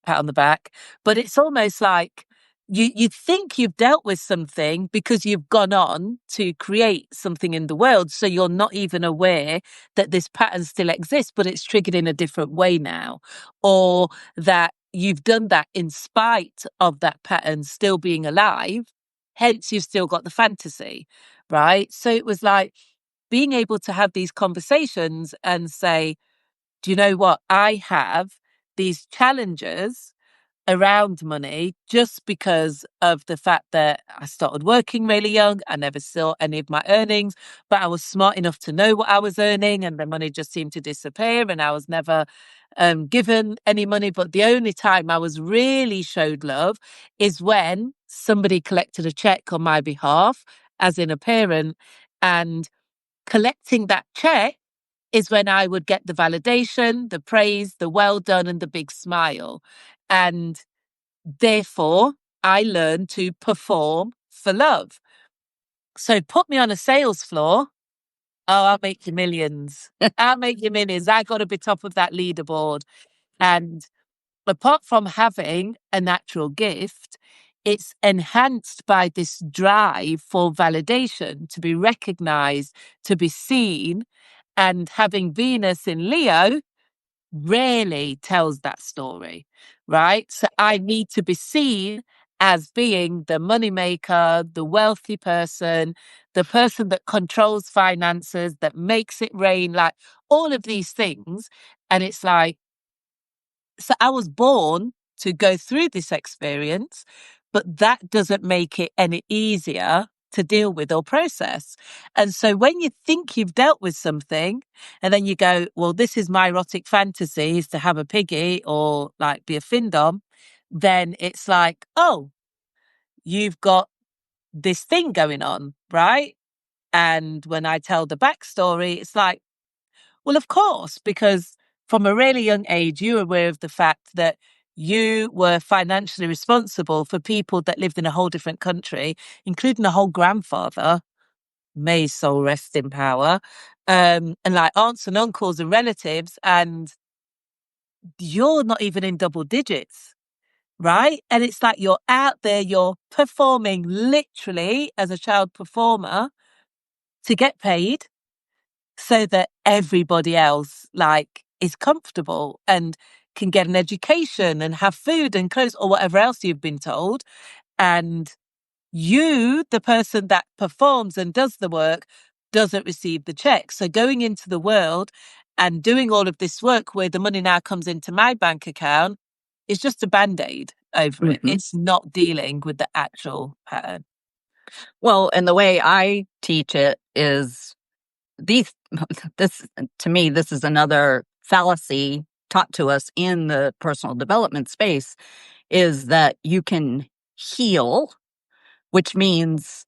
S1: Pat on the back. But it's almost like you think you've dealt with something because you've gone on to create something in the world. So you're not even aware that this pattern still exists, but it's triggered in a different way now. Or that you've done that in spite of that pattern still being alive. Hence, you've still got the fantasy, right? So it was like being able to have these conversations and say, do you know what? I have these challenges around money just because of the fact that I started working really young. I never saw any of my earnings, but I was smart enough to know what I was earning, and the money just seemed to disappear, and I was never given any money. But the only time I was really showed love is when somebody collected a check on my behalf, as in a parent, and collecting that check is when I would get the validation, the praise, the well done, and the big smile. And therefore, I learned to perform for love. So put me on a sales floor. Oh, I'll make you millions. I'll make you millions. I got to be top of that leaderboard. And apart from having a natural gift, it's enhanced by this drive for validation, to be recognized, to be seen. And having Venus in Leo rarely tells that story, right? So I need to be seen as being the moneymaker, the wealthy person, the person that controls finances, that makes it rain, like all of these things. And it's like, so I was born to go through this experience, but that doesn't make it any easier to deal with or process. And so when you think you've dealt with something and then you go, well, this is my erotic fantasy is to have a piggy or like be a findom, then it's like, oh, you've got this thing going on, right? And when I tell the backstory, it's like, well, of course, because from a really young age, you were aware of the fact that you were financially responsible for people that lived in a whole different country, including a whole grandfather, may his soul rest in power, and like aunts and uncles and relatives, and you're not even in double digits, right? And it's like you're out there, you're performing literally as a child performer to get paid so that everybody else like is comfortable and can get an education and have food and clothes or whatever else you've been told. And you, the person that performs and does the work, doesn't receive the check. So going into the world and doing all of this work where the money now comes into my bank account is just a band-aid over it. It's not dealing with the actual pattern.
S2: Well, and the way I teach it is this to me, this is another fallacy taught to us in the personal development space, is that you can heal, which means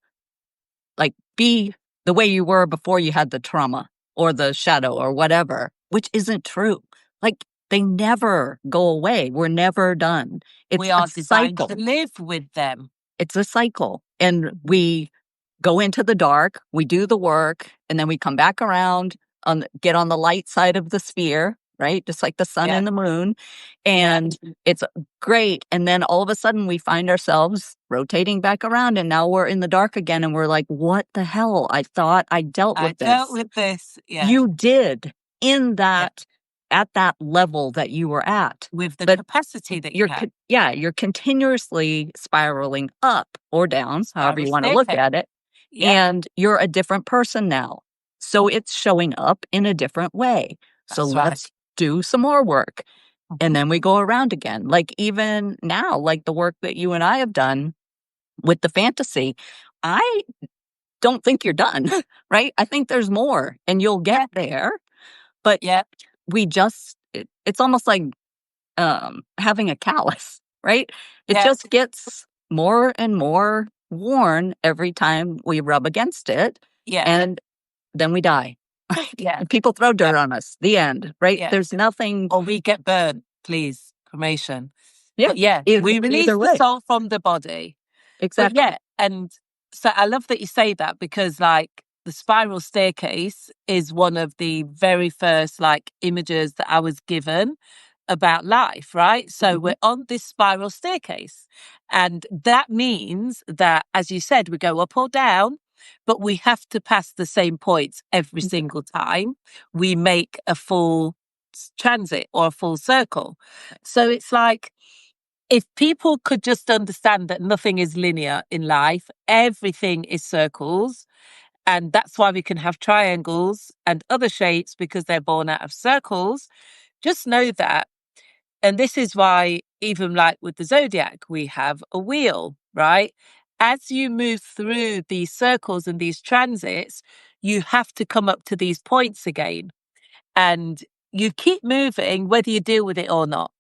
S2: like be the way you were before you had the trauma or the shadow or whatever, which isn't true. Like they never go away. We're never done.
S1: We are designed to live with them.
S2: It's a cycle. And we go into the dark, we do the work, and then we come back around, get on the light side of the sphere, right? Just like the sun and the moon. And it's great. And then all of a sudden we find ourselves rotating back around, and now we're in the dark again. And we're like, what the hell? I thought I dealt with this.
S1: I dealt with this. Yeah.
S2: You did in that, at that level that you were at.
S1: With the capacity that you have.
S2: You're continuously spiraling up or down, however you want to look at it. Yeah. And you're a different person now. So it's showing up in a different way. So let's do some more work. And then we go around again. Like even now, like the work that you and I have done with the fantasy, I don't think you're done, right? I think there's more and you'll get there. But it's almost like having a callus, right? It just gets more and more worn every time we rub against it. And then we die. And people throw dirt on us. The end, right? There's nothing.
S1: Or we get burnt, please. Cremation.
S2: Yeah.
S1: But we release the soul from the body.
S2: Exactly.
S1: But and so I love that you say that, because like the spiral staircase is one of the very first like images that I was given about life, right? So we're on this spiral staircase, and that means that, as you said, we go up or down, but we have to pass the same points every single time we make a full transit or a full circle. So it's like, if people could just understand that nothing is linear in life, everything is circles. And that's why we can have triangles and other shapes, because they're born out of circles. Just know that. And this is why, even like with the zodiac, we have a wheel, right? As you move through these circles and these transits, you have to come up to these points again. And you keep moving, whether you deal with it or not.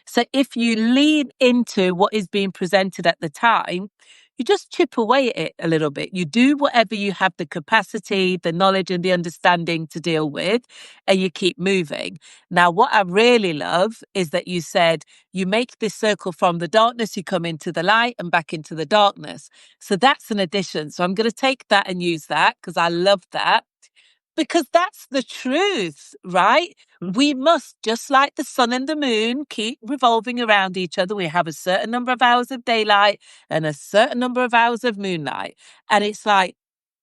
S1: So if you lean into what is being presented at the time, you just chip away at it a little bit. You do whatever you have the capacity, the knowledge and the understanding to deal with, and you keep moving. Now, what I really love is that you said you make this circle from the darkness, you come into the light and back into the darkness. So that's an addition. So I'm going to take that and use that, because I love that. Because that's the truth, right? We must, just like the sun and the moon, keep revolving around each other. We have a certain number of hours of daylight and a certain number of hours of moonlight. And it's like,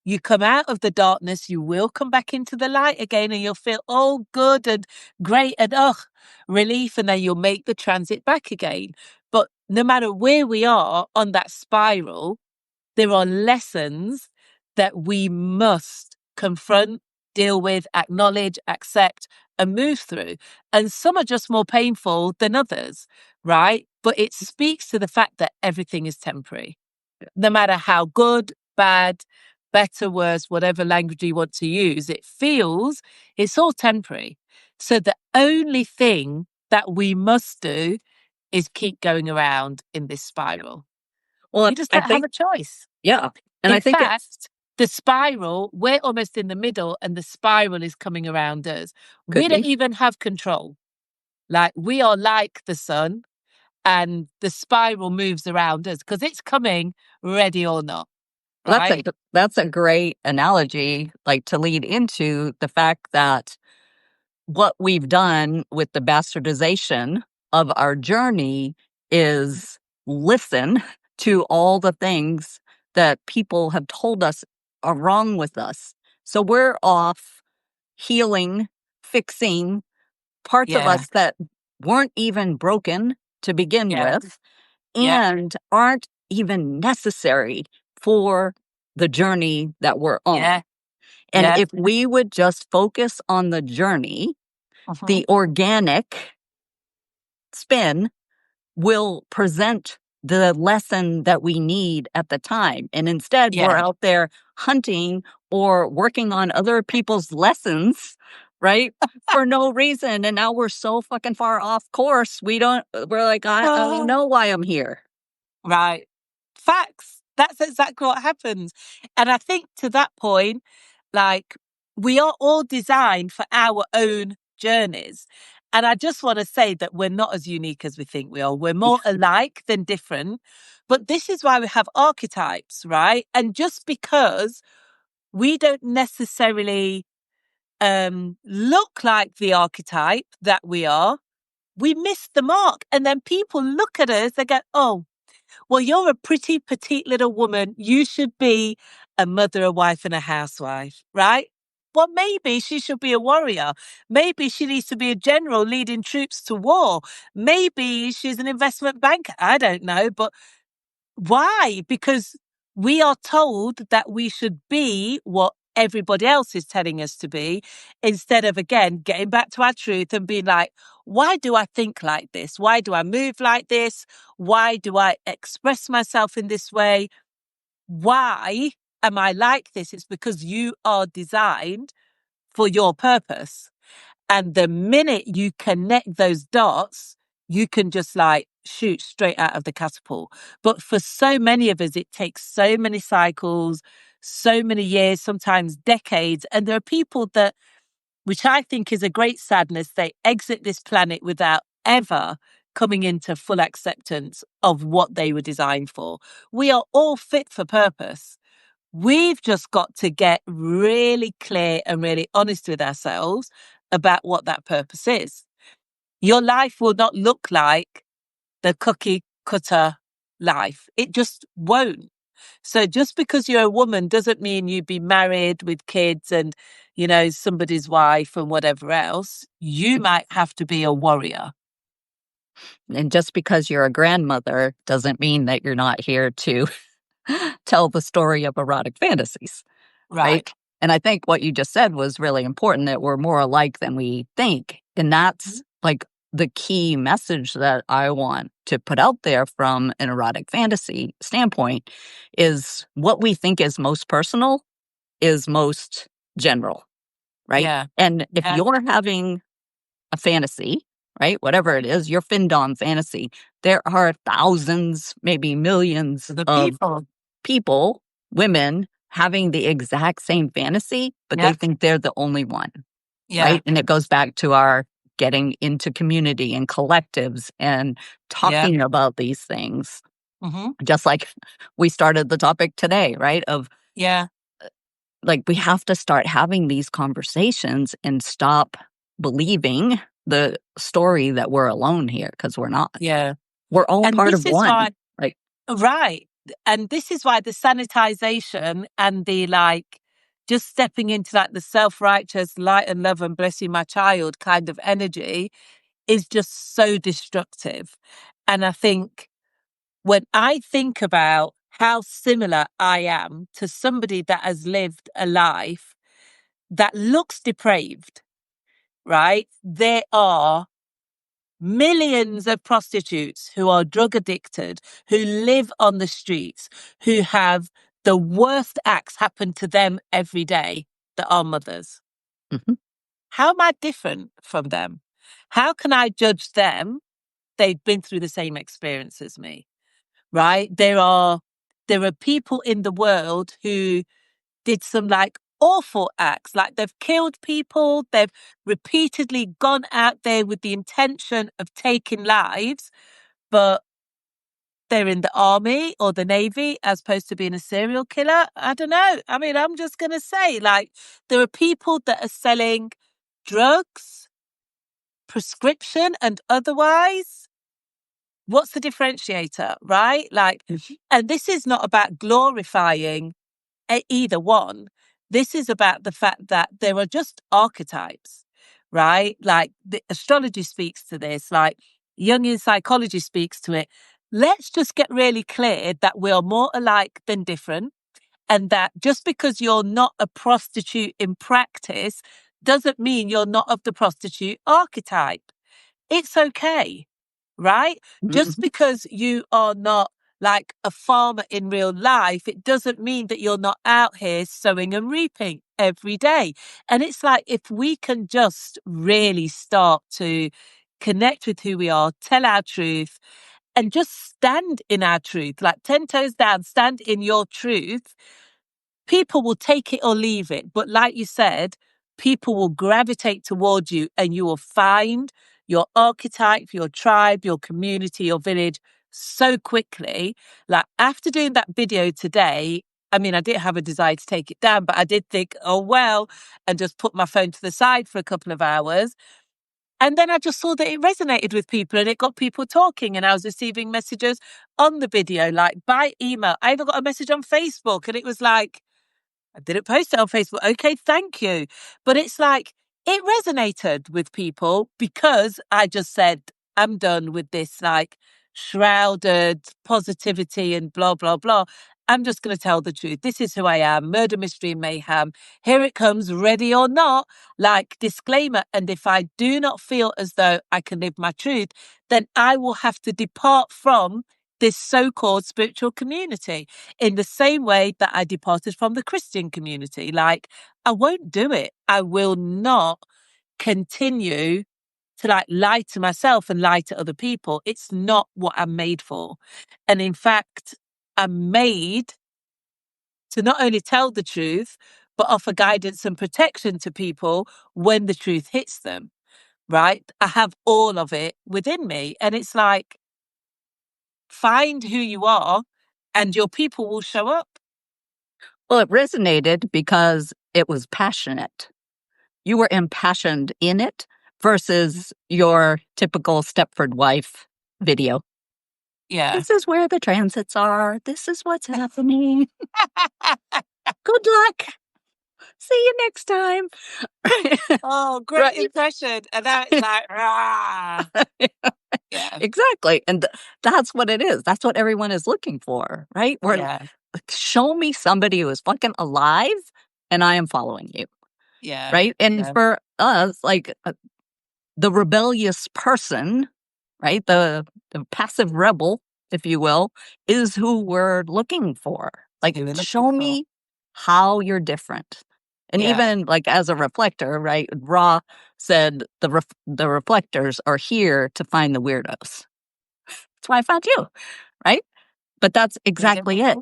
S1: you come out of the darkness, you will come back into the light again, and you'll feel all good and great and relief. And then you'll make the transit back again. But no matter where we are on that spiral, there are lessons that we must confront, deal with, acknowledge, accept, and move through. And some are just more painful than others, right? But it speaks to the fact that everything is temporary. No matter how good, bad, better, worse, whatever language you want to use, it's all temporary. So the only thing that we must do is keep going around in this spiral.
S2: Well,
S1: you just don't have a choice.
S2: Yeah. And
S1: in fact, the spiral, we're almost in the middle, and the spiral is coming around us. We don't even have control. Like, we are like the sun, and the spiral moves around us because it's coming, ready or not. Right?
S2: That's a great analogy, like to lead into the fact that what we've done with the bastardization of our journey is listen to all the things that people have told us are wrong with us. So we're off healing, fixing parts of us that weren't even broken to begin with, and aren't even necessary for the journey that we're on. And if we would just focus on the journey, the organic spin will present the lesson that we need at the time. And instead, we're out there hunting or working on other people's lessons, right? For no reason. And now we're so fucking far off course. We're like, I don't know why I'm here.
S1: Right. Facts. That's exactly what happens. And I think to that point, like, we are all designed for our own journeys. And I just want to say that we're not as unique as we think we are. We're more alike than different. But this is why we have archetypes, right? And just because we don't necessarily look like the archetype that we are, we miss the mark. And then people look at us, they go, oh, well, you're a pretty petite little woman. You should be a mother, a wife, and a housewife, right? Well, maybe she should be a warrior. Maybe she needs to be a general leading troops to war. Maybe she's an investment banker. I don't know. But why? Because we are told that we should be what everybody else is telling us to be, instead of, again, getting back to our truth and being like, why do I think like this? Why do I move like this? Why do I express myself in this way? Why am I like this? It's because you are designed for your purpose. And the minute you connect those dots, you can just like shoot straight out of the catapult. But for so many of us, it takes so many cycles, so many years, sometimes decades. And there are people that, which I think is a great sadness, they exit this planet without ever coming into full acceptance of what they were designed for. We are all fit for purpose. We've just got to get really clear and really honest with ourselves about what that purpose is. Your life will not look like the cookie cutter life. It just won't. So just because you're a woman doesn't mean you be married with kids and, you know, somebody's wife and whatever else. You might have to be a warrior.
S2: And just because you're a grandmother doesn't mean that you're not here to tell the story of erotic fantasies. Right? And I think what you just said was really important, that we're more alike than we think. And that's like the key message that I want to put out there from an erotic fantasy standpoint is what we think is most personal is most general, right?
S1: Yeah.
S2: And if you're having a fantasy, right, whatever it is, your FinDom fantasy, there are thousands, maybe millions of people, women, having the exact same fantasy, but they think they're the only one, right? And it goes back to our getting into community and collectives and talking about these things. Just like we started the topic today, right? Of like, we have to start having these conversations and stop believing the story that we're alone here, because we're not.
S1: Yeah.
S2: We're all part of one.
S1: Right. And this is why the sanitization and the like, just stepping into like the self-righteous light and love and blessing my child kind of energy is just so destructive. And I think when I think about how similar I am to somebody that has lived a life that looks depraved, right? There are millions of prostitutes who are drug addicted, who live on the streets, who have the worst acts happen to them every day that are mothers. How am I different from them? How can I judge them? They've been through the same experience as me, right? There are people in the world who did some like awful acts, like they've killed people, they've repeatedly gone out there with the intention of taking lives, but they're in the army or the navy as opposed to being a serial killer. I don't know. I mean, I'm just going to say, like, there are people that are selling drugs, prescription and otherwise. What's the differentiator, right? Like, and this is not about glorifying either one. This is about the fact that there are just archetypes, right? Like the astrology speaks to this, like Jungian psychology speaks to it. Let's just get really clear that we are more alike than different. And that just because you're not a prostitute in practice doesn't mean you're not of the prostitute archetype. It's okay, right? Just because you are not like a farmer in real life, it doesn't mean that you're not out here sowing and reaping every day. And it's like, if we can just really start to connect with who we are, tell our truth, and just stand in our truth, like 10 toes down, stand in your truth, people will take it or leave it. But like you said, people will gravitate towards you and you will find your archetype, your tribe, your community, your village so quickly. Like after doing that video today, I mean, I didn't have a desire to take it down, but I did think, oh, well, and just put my phone to the side for a couple of hours. And then I just saw that it resonated with people and it got people talking, and I was receiving messages on the video, like by email. I even got a message on Facebook and it was like, I didn't post it on Facebook. Okay, thank you. But it's like, it resonated with people because I just said, I'm done with this like shrouded positivity and blah, blah, blah. I'm just going to tell the truth. This is who I am. Murder, mystery, mayhem. Here it comes, ready or not. Like, disclaimer. And if I do not feel as though I can live my truth, then I will have to depart from this so-called spiritual community in the same way that I departed from the Christian community. Like, I won't do it. I will not continue to like lie to myself and lie to other people. It's not what I'm made for. And in fact, I'm made to not only tell the truth, but offer guidance and protection to people when the truth hits them, right? I have all of it within me. And it's like, find who you are and your people will show up.
S2: Well, it resonated because it was passionate. You were impassioned in it versus your typical Stepford wife video.
S1: Yeah.
S2: This is where the transits are. This is what's happening. Good luck. See you next time.
S1: Oh, great
S2: Right.
S1: impression. And now it's like, rah. Yeah.
S2: Exactly. And that's what it is. That's what everyone is looking for, right?
S1: Yeah.
S2: Show me somebody who is fucking alive and I am following you.
S1: Yeah.
S2: Right. And
S1: Yeah.
S2: for us, like the rebellious person, right? The passive rebel, if you will, is who we're looking for. Like,
S1: Who we're looking
S2: show
S1: for.
S2: me how you're different. And
S1: Yeah.
S2: even like as a reflector, right? Ra said the reflectors are here to find the weirdos. That's why I found you, right? But that's exactly it.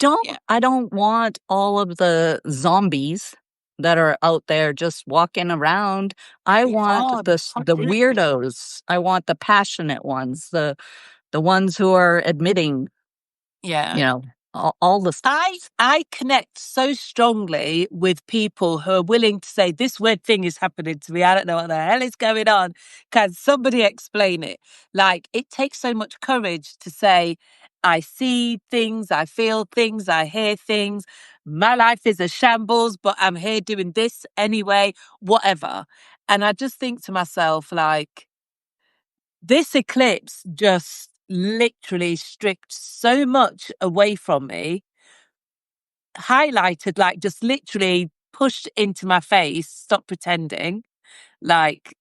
S1: Yeah.
S2: I don't want all of the zombies that are out there just walking around. I want the weirdos. I want the passionate ones, the ones who are admitting,
S1: Yeah.
S2: you know, all the stuff.
S1: I connect so strongly with people who are willing to say, this weird thing is happening to me. I don't know what the hell is going on. Can somebody explain it? Like, it takes so much courage to say, I see things, I feel things, I hear things. My life is a shambles, but I'm here doing this anyway, whatever. And I just think to myself, like, this eclipse just literally stripped so much away from me, highlighted, like just literally pushed into my face, stop pretending, like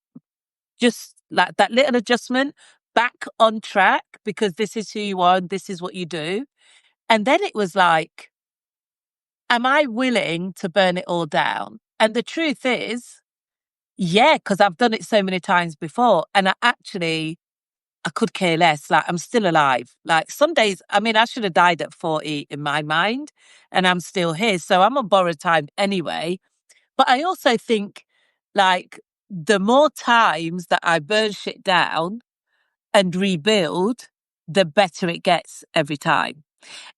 S1: just like that little adjustment back on track because this is who you are and this is what you do. And then it was like, am I willing to burn it all down? And the truth is, yeah, because I've done it so many times before. And I could care less. Like, I'm still alive. Like, some days, I mean, I should have died at 40 in my mind, and I'm still here. So I'm on borrowed time anyway. But I also think, like, the more times that I burn shit down and rebuild, the better it gets every time.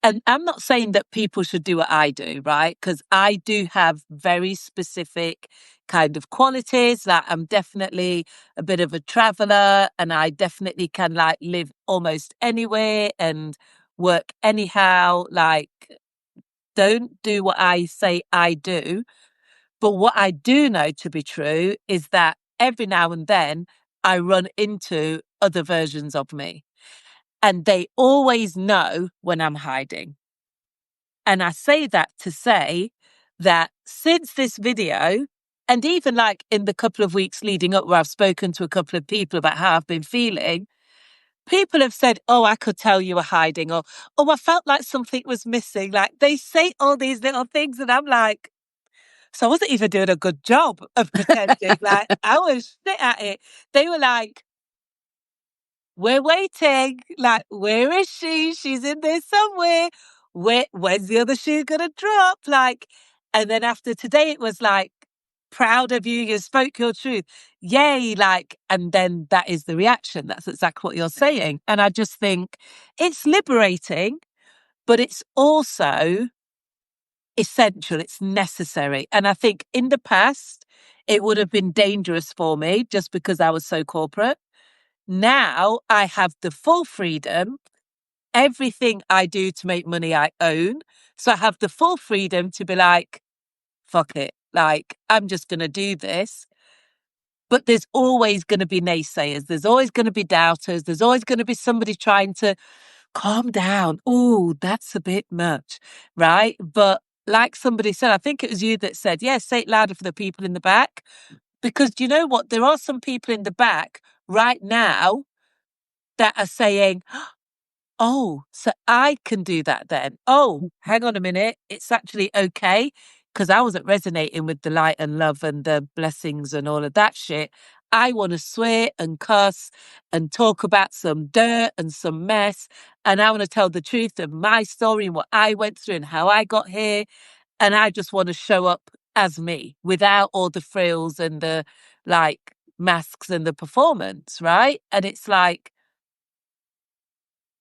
S1: And I'm not saying that people should do what I do, right? Because I do have very specific kind of qualities. Like, I'm definitely a bit of a traveler and I definitely can like live almost anywhere and work anyhow. Like, don't do what I say I do. But what I do know to be true is that every now and then I run into other versions of me. And they always know when I'm hiding. And I say that to say that since this video, and even like in the couple of weeks leading up where I've spoken to a couple of people about how I've been feeling, people have said, oh, I could tell you were hiding, or, oh, I felt like something was missing. Like, they say all these little things and I'm like, so I wasn't even doing a good job of pretending. Like, I was shit at it. They were like, we're waiting. Like, where is she? She's in there somewhere. When's the other shoe gonna drop? Like, and then after today, it was like, proud of you. You spoke your truth. Yay. Like, and then that is the reaction. That's exactly what you're saying. And I just think it's liberating, but it's also essential. It's necessary. And I think in the past, it would have been dangerous for me just because I was so corporate. Now I have the full freedom. Everything I do to make money, I own. So I have the full freedom to be like, fuck it. Like, I'm just going to do this. But there's always going to be naysayers. There's always going to be doubters. There's always going to be somebody trying to calm down. Oh, that's a bit much. Right. But like somebody said, I think it was you that said, yeah, say it louder for the people in the back. Because do you know what? There are some people in the back right now that are saying, oh, so I can do that then. Oh, hang on a minute. It's actually okay. Because I wasn't resonating with the light and love and the blessings and all of that shit. I want to swear and cuss and talk about some dirt and some mess. And I want to tell the truth of my story and what I went through and how I got here. And I just want to show up as me without all the frills and the like masks and the performance, right? And it's like,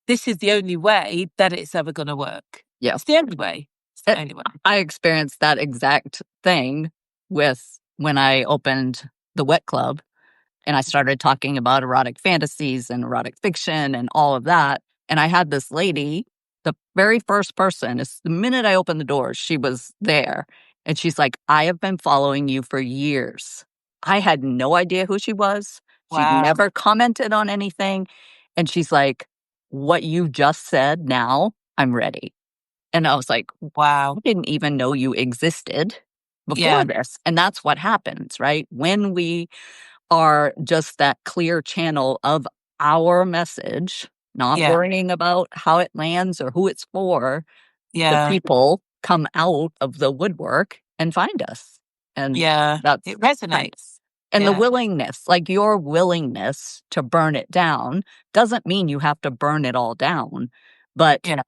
S1: this is the only way that it's ever going to work.
S2: Yeah.
S1: It's the only way. It's the only way.
S2: I experienced that exact thing with when I opened the Wet Club and I started talking about erotic fantasies and erotic fiction and all of that. And I had this lady, the very first person, the minute I opened the doors, she was there. And she's like, I have been following you for years. I had no idea who she was. She'd
S1: Wow.
S2: never commented on anything. And she's like, what you just said now, I'm ready. And I was like,
S1: Wow.
S2: I didn't even know you existed before
S1: Yeah.
S2: this. And that's what happens, right? When we are just that clear channel of our message, not
S1: Yeah.
S2: worrying about how it lands or who it's for, the
S1: Yeah.
S2: people come out of the woodwork and find us. And
S1: Yeah.
S2: that's
S1: It resonates.
S2: and the
S1: Yeah.
S2: willingness, like your willingness to burn it down doesn't mean you have to burn it all down, but
S1: Yeah.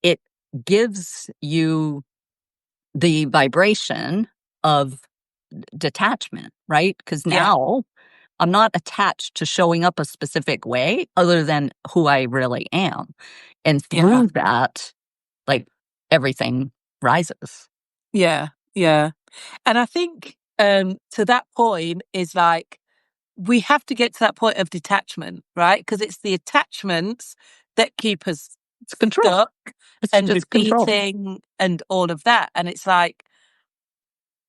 S2: it gives you the vibration of detachment, right? Because
S1: Yeah.
S2: now I'm not attached to showing up a specific way other than who I really am. And
S1: Yeah.
S2: through that, like everything rises.
S1: Yeah. Yeah. And I think to that point is like, we have to get to that point of detachment, right? Because it's the attachments that keep us
S2: It's control.
S1: stuck
S2: It's
S1: and
S2: just control.
S1: repeating and all of that. And it's like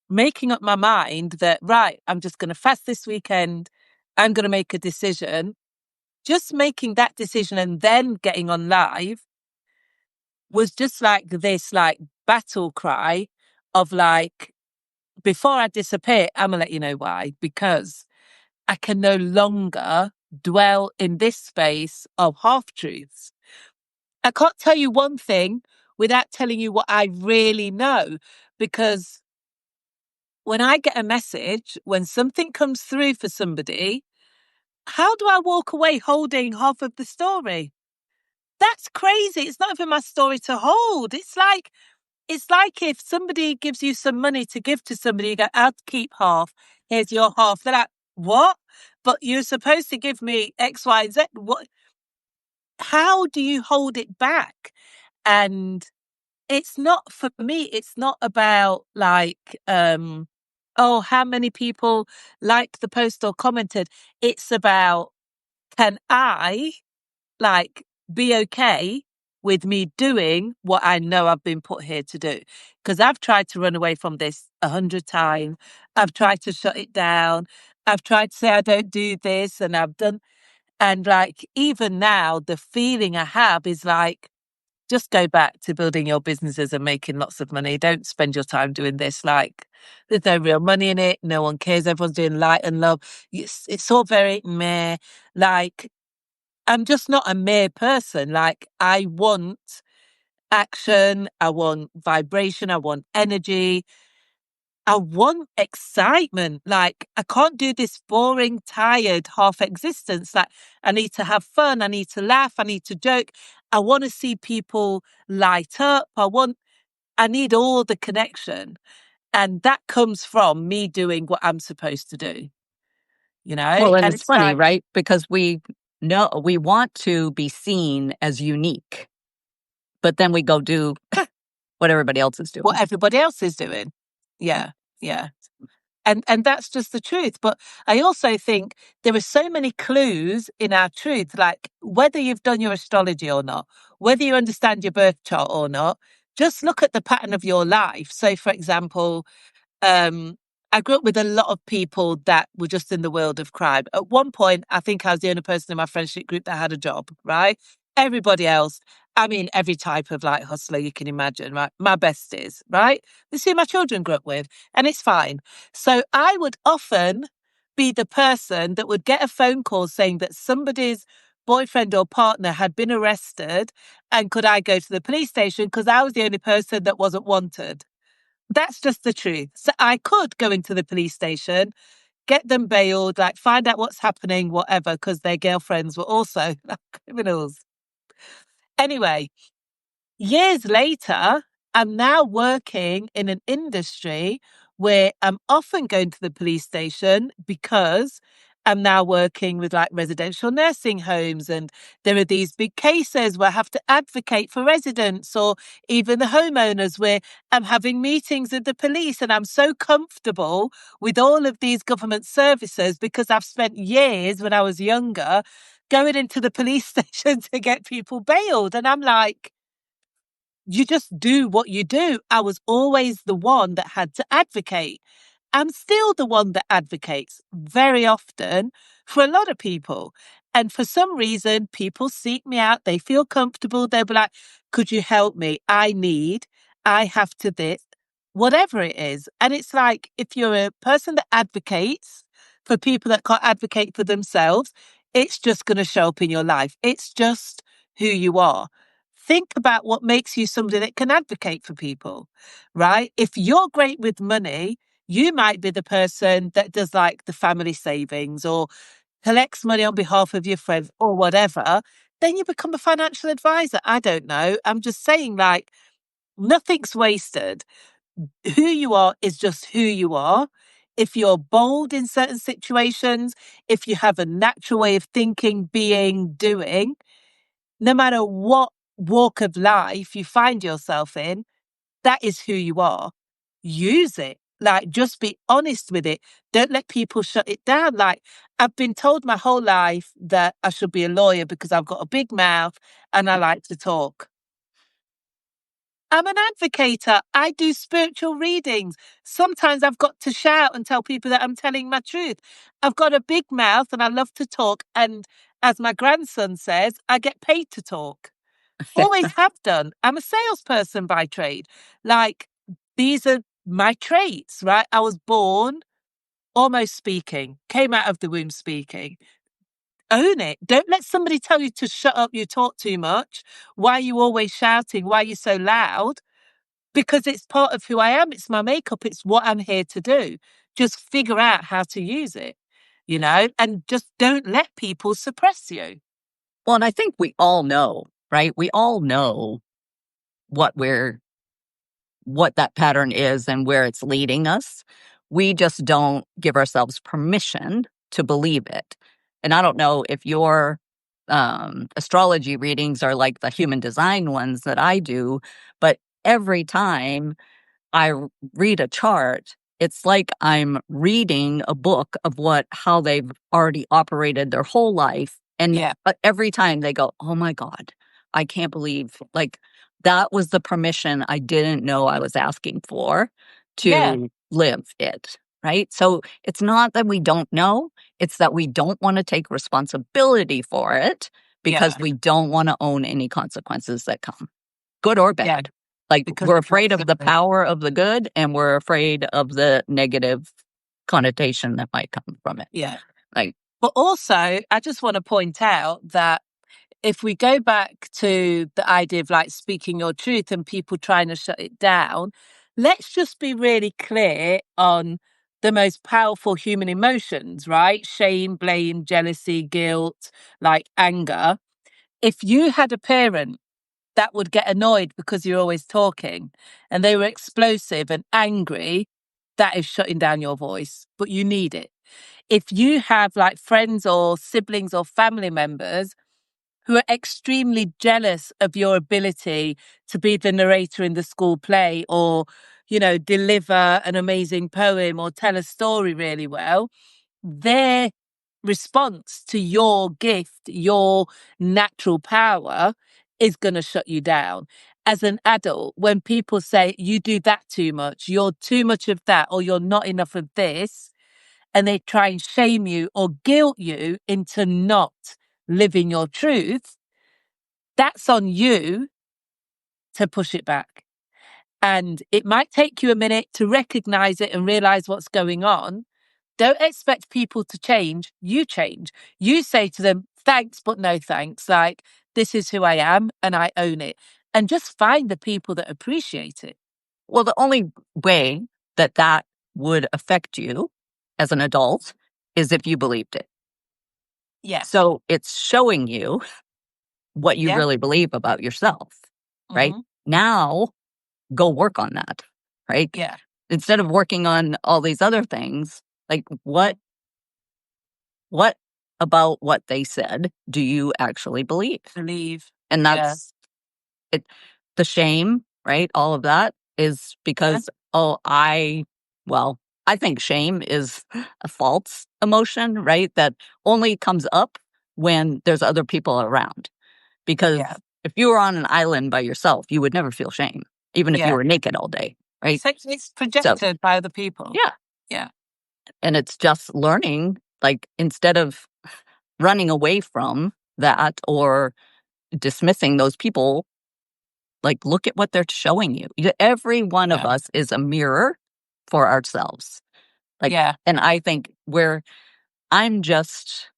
S1: making up my mind that, right, I'm just going to fast this weekend. I'm going to make a decision. Just making that decision and then getting on live was just like this like battle cry of like, before I disappear, I'm going to let you know why. Because I can no longer dwell in this space of half truths. I can't tell you one thing without telling you what I really know. Because when I get a message, when something comes through for somebody, how do I walk away holding half of the story? That's crazy. It's not even my story to hold. It's like if somebody gives you some money to give to somebody, you go, I'll keep half. Here's your half. They're like, what? But you're supposed to give me X, Y, and Z. What? How do you hold it back? And it's not, for me, it's not about like, oh, how many people liked the post or commented. It's about, can I like be okay with me doing what I know I've been put here to do? Because I've tried to run away from this 100 times. I've tried to shut it down. I've tried to say I don't do this, and I've done. And like, even now, the feeling I have is like, just go back to building your businesses and making lots of money. Don't spend your time doing this. Like, there's no real money in it. No one cares. Everyone's doing light and love. It's all very meh. Like, I'm just not a mere person. Like, I want action. I want vibration. I want energy. I want excitement. Like, I can't do this boring, tired half existence. Like, I need to have fun. I need to laugh. I need to joke. I want to see people light up. I need all the connection. And that comes from me doing what I'm supposed to do, you know?
S2: Well, and
S1: And
S2: it's
S1: it's
S2: funny,
S1: like,
S2: right? Because we know we want to be seen as unique, but then we go do what everybody else is doing.
S1: what everybody else is doing. Yeah. Yeah. And that's just the truth. But I also think there are so many clues in our truth, like whether you've done your astrology or not, whether you understand your birth chart or not, just look at the pattern of your life. So, for example, um, I grew up with a lot of people that were just in the world of crime. At one point, I think I was the only person in my friendship group that had a job, right? Everybody else, I mean, every type of like hustler you can imagine, right? My besties, right? This is who my children grew up with, and it's fine. So I would often be the person that would get a phone call saying that somebody's boyfriend or partner had been arrested, and could I go to the police station because I was the only person that wasn't wanted. That's just the truth. So I could go into the police station, get them bailed, like find out what's happening, whatever, because their girlfriends were also criminals. Anyway, years later, I'm now working in an industry where I'm often going to the police station because I'm now working with like residential nursing homes, and there are these big cases where I have to advocate for residents or even the homeowners, where I'm having meetings with the police, and I'm so comfortable with all of these government services because I've spent years when I was younger going into the police station to get people bailed. And I'm like, you just do what you do. I was always the one that had to advocate. I'm still the one that advocates very often for a lot of people. And for some reason, people seek me out. They feel comfortable. They'll be like, could you help me? I have to this, whatever it is. And it's like, if you're a person that advocates for people that can't advocate for themselves, it's just going to show up in your life. It's just who you are. Think about what makes you somebody that can advocate for people, right? If you're great with money, you might be the person that does like the family savings or collects money on behalf of your friends or whatever. Then you become a financial advisor. I don't know. I'm just saying, like, nothing's wasted. Who you are is just who you are. If you're bold in certain situations, if you have a natural way of thinking, being, doing, no matter what walk of life you find yourself in, that is who you are. Use it. Like, just be honest with it. Don't let people shut it down. Like, I've been told my whole life that I should be a lawyer because I've got a big mouth and I like to talk. I'm an advocator. I do spiritual readings. Sometimes I've got to shout and tell people that I'm telling my truth. I've got a big mouth and I love to talk. And as my grandson says, I get paid to talk. Always have done. I'm a salesperson by trade. Like, these are my traits, right? I was born almost speaking, came out of the womb speaking. Own it. Don't let somebody tell you to shut up, you talk too much. Why are you always shouting? Why are you so loud? Because it's part of who I am. It's my makeup. It's what I'm here to do. Just figure out how to use it, and just don't let people suppress you.
S2: Well, and I think we all know, right? We all know what that pattern is and where it's leading us. We just don't give ourselves permission to believe it. And I don't know if your astrology readings are like the human design ones that I do, but every time I read a chart, it's like I'm reading a book of how they've already operated their whole life. And every time they go, oh my God, I can't believe, like, that was the permission I didn't know I was asking for to live it, right? So it's not that we don't know, it's that we don't want to take responsibility for it because we don't want to own any consequences that come, good or bad. Like, because we're afraid of the power of the good and we're afraid of the negative connotation that might come from it.
S1: Yeah.
S2: Like,
S1: but also, I just want to point out that if we go back to the idea of like speaking your truth and people trying to shut it down, let's just be really clear on the most powerful human emotions, right? Shame, blame, jealousy, guilt, like anger. If you had a parent that would get annoyed because you're always talking and they were explosive and angry, that is shutting down your voice, but you need it. If you have like friends or siblings or family members who are extremely jealous of your ability to be the narrator in the school play or, deliver an amazing poem or tell a story really well, their response to your gift, your natural power, is going to shut you down. As an adult, when people say you do that too much, you're too much of that, or you're not enough of this, and they try and shame you or guilt you into not living your truth, that's on you to push it back. And it might take you a minute to recognize it and realize what's going on. Don't expect people to change. You change. You say to them, thanks, but no thanks. Like, this is who I am and I own it. And just find the people that appreciate it.
S2: Well, the only way that that would affect you as an adult is if you believed it.
S1: Yeah.
S2: So it's showing you what you
S1: Yeah.
S2: really believe about yourself, right?
S1: Mhm.
S2: Now, go work on that, right?
S1: Yeah.
S2: Instead of working on all these other things, like what about what they said do you actually believe?
S1: Believe.
S2: And
S1: Yeah.
S2: that's it. The shame, right? All of that is
S1: Yeah.
S2: because, well, I think shame is a false emotion, right? That only comes up when there's other people around. Because
S1: Yeah.
S2: if you were on an island by yourself, you would never feel shame, even if you
S1: Yeah.
S2: were naked all day, right?
S1: It's
S2: So,
S1: projected by other people.
S2: yeah.
S1: Yeah.
S2: And it's just learning, like, instead of running away from that or dismissing those people, like, look at what they're showing you. Every one of
S1: Yeah.
S2: us is a mirror for ourselves. Like,
S1: Yeah.
S2: and I think where I'm just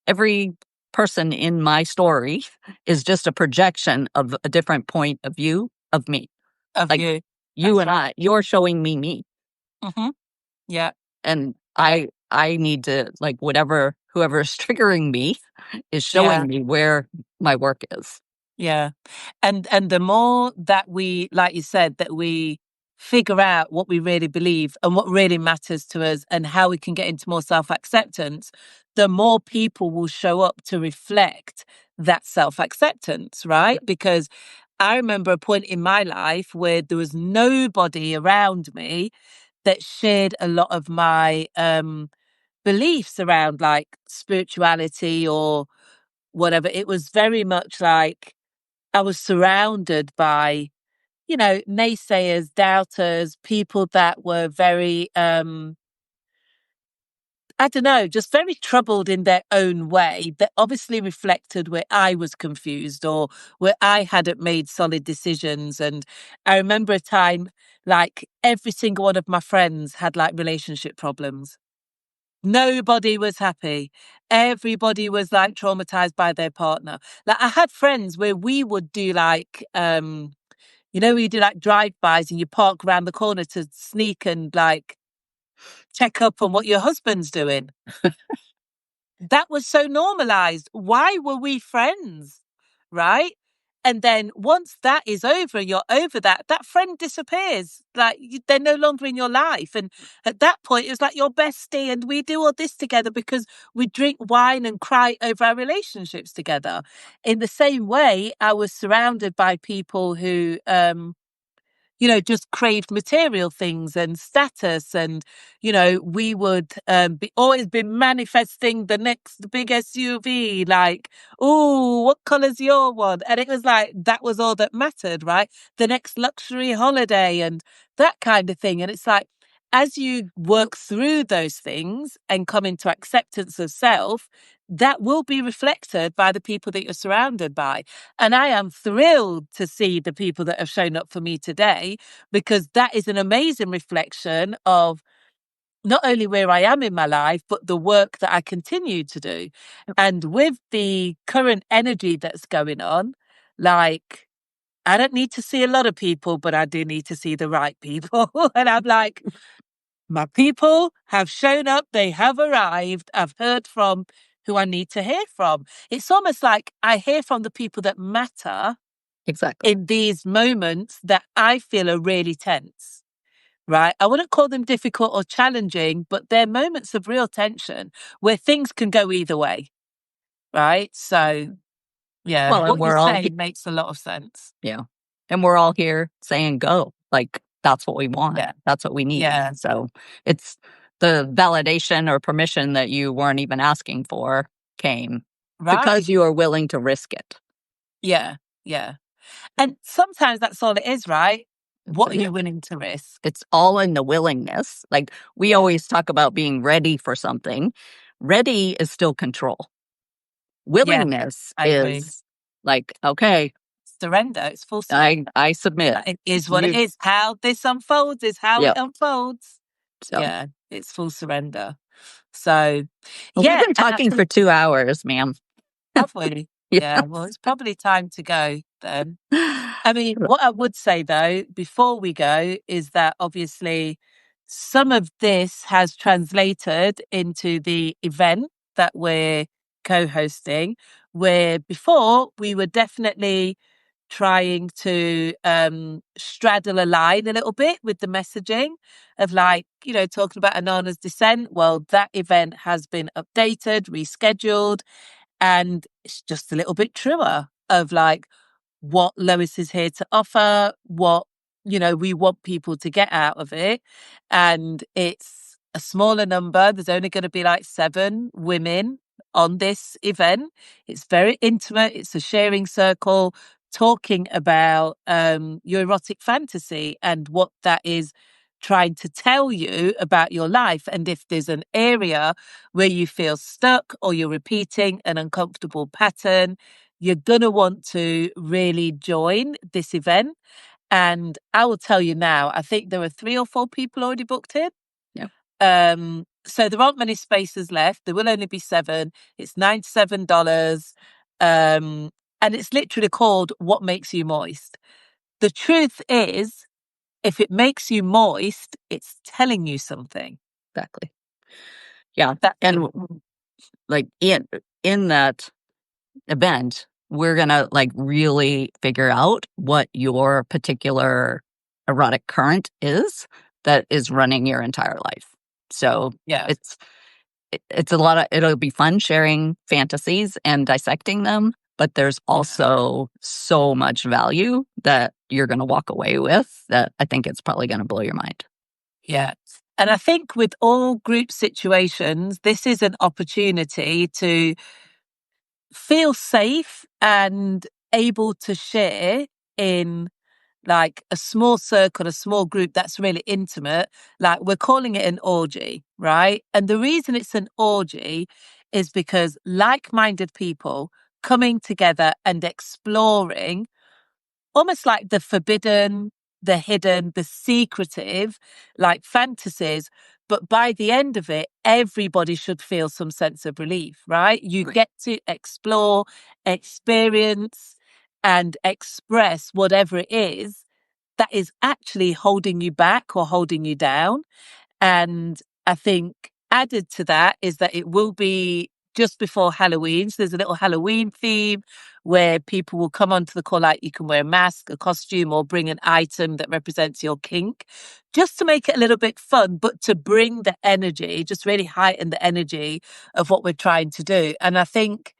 S2: every person in my story is just a projection of a different point of view of me.
S1: Of
S2: Like,
S1: you.
S2: you
S1: That's
S2: and
S1: right.
S2: you're showing me.
S1: Mm-hmm. Yeah.
S2: And I need to, like, whoever is triggering me is
S1: Yeah.
S2: showing me where my work is.
S1: Yeah. And the more that we, like you said, that we figure out what we really believe and what really matters to us and how we can get into more self-acceptance, the more people will show up to reflect that self-acceptance, right? Because I remember a point in my life where there was nobody around me that shared a lot of my beliefs around like spirituality or whatever. It was very much like I was surrounded by, naysayers, doubters, people that were very, I don't know, just very troubled in their own way that obviously reflected where I was confused or where I hadn't made solid decisions. And I remember a time like every single one of my friends had like relationship problems. Nobody was happy. Everybody was like traumatized by their partner. Like I had friends where we would do like we do like drive-bys and you park around the corner to sneak and like check up on what your husband's doing. That was so normalized. Why were we friends? Right? And then once that is over, you're over that friend disappears. Like they're no longer in your life. And at that point, it was like your bestie, and we do all this together because we drink wine and cry over our relationships together. In the same way, I was surrounded by people who, just craved material things and status. And, we would always be manifesting the next big SUV, like, oh, what color's your one? And it was like, that was all that mattered, right? The next luxury holiday and that kind of thing. And it's like, as you work through those things and come into acceptance of self, that will be reflected by the people that you're surrounded by. And I am thrilled to see the people that have shown up for me today, because that is an amazing reflection of not only where I am in my life, but the work that I continue to do. And with the current energy that's going on, like, I don't need to see a lot of people, but I do need to see the right people. And I'm like, my people have shown up, they have arrived, I've heard from who I need to hear from. It's almost like I hear from the people that matter
S2: Exactly.
S1: in these moments that I feel are really tense, right? I wouldn't call them difficult or challenging, but they're moments of real tension where things can go either way, right? So, yeah,
S2: Well, and
S1: what you're
S2: we're all
S1: saying makes a lot of sense.
S2: yeah. And we're all here saying go. Like, that's what we want.
S1: Yeah,
S2: That's what we need.
S1: yeah,
S2: So it's the validation or permission that you weren't even asking for came
S1: right.
S2: because you are willing to risk it.
S1: Yeah, yeah. And sometimes that's all it is, right?
S2: So
S1: What are
S2: yeah,
S1: you willing to risk?
S2: it's all in the willingness. Like, we
S1: Yeah,
S2: always talk about being ready for something. Ready is still control.
S1: yeah,
S2: Willingness
S1: I agree.
S2: is like, okay,
S1: Surrender. It's full surrender.
S2: I submit.
S1: It is what it
S2: You
S1: is. How this unfolds is how it
S2: yeah.
S1: unfolds.
S2: So
S1: Yeah, it's full surrender. So,
S2: well, we've
S1: yeah,
S2: been
S1: and I
S2: talking
S1: think,
S2: for 2 hours, ma'am.
S1: Have we? Yeah, well, it's probably time to go then. I mean, what I would say though, before we go, is that obviously some of this has translated into the event that we're co hosting, where before we were definitely trying to straddle a line a little bit with the messaging of like, talking about Anana's descent. Well, that event has been updated, rescheduled, and it's just a little bit truer of like what Lois is here to offer, what, we want people to get out of it. And it's a smaller number. There's only going to be like 7 women on this event. It's very intimate. It's a sharing circle talking about your erotic fantasy and what that is trying to tell you about your life. And if there's an area where you feel stuck or you're repeating an uncomfortable pattern, you're going to want to really join this event. And I will tell you now, I think there are 3 or 4 people already booked in.
S2: Yeah.
S1: So there aren't many spaces left. There will only be 7. It's $97. And it's literally called What Makes You Moist. The truth is, if it makes you moist, it's telling you something.
S2: Exactly. Yeah.
S1: And
S2: like in that event, we're gonna like really figure out what your particular erotic current is that is running your entire life. So
S1: yeah,
S2: it's a lot of, it'll be fun sharing fantasies and dissecting them, but there's also so much value that you're going to walk away with that I think it's probably going to blow your mind.
S1: Yeah. And I think with all group situations, this is an opportunity to feel safe and able to share in like a small circle, a small group that's really intimate. Like we're calling it an orgy, right? And the reason it's an orgy is because like-minded people coming together and exploring almost like the forbidden, the hidden, the secretive, like fantasies. But by the end of it, everybody should feel some sense of relief, right? You get to explore, experience, and express whatever it is that is actually holding you back or holding you down. And I think added to that is that it will be just before Halloween. So there's a little Halloween theme where people will come onto the call, like you can wear a mask, a costume, or bring an item that represents your kink, just to make it a little bit fun, but to bring the energy, just really heighten the energy of what we're trying to do. And I think,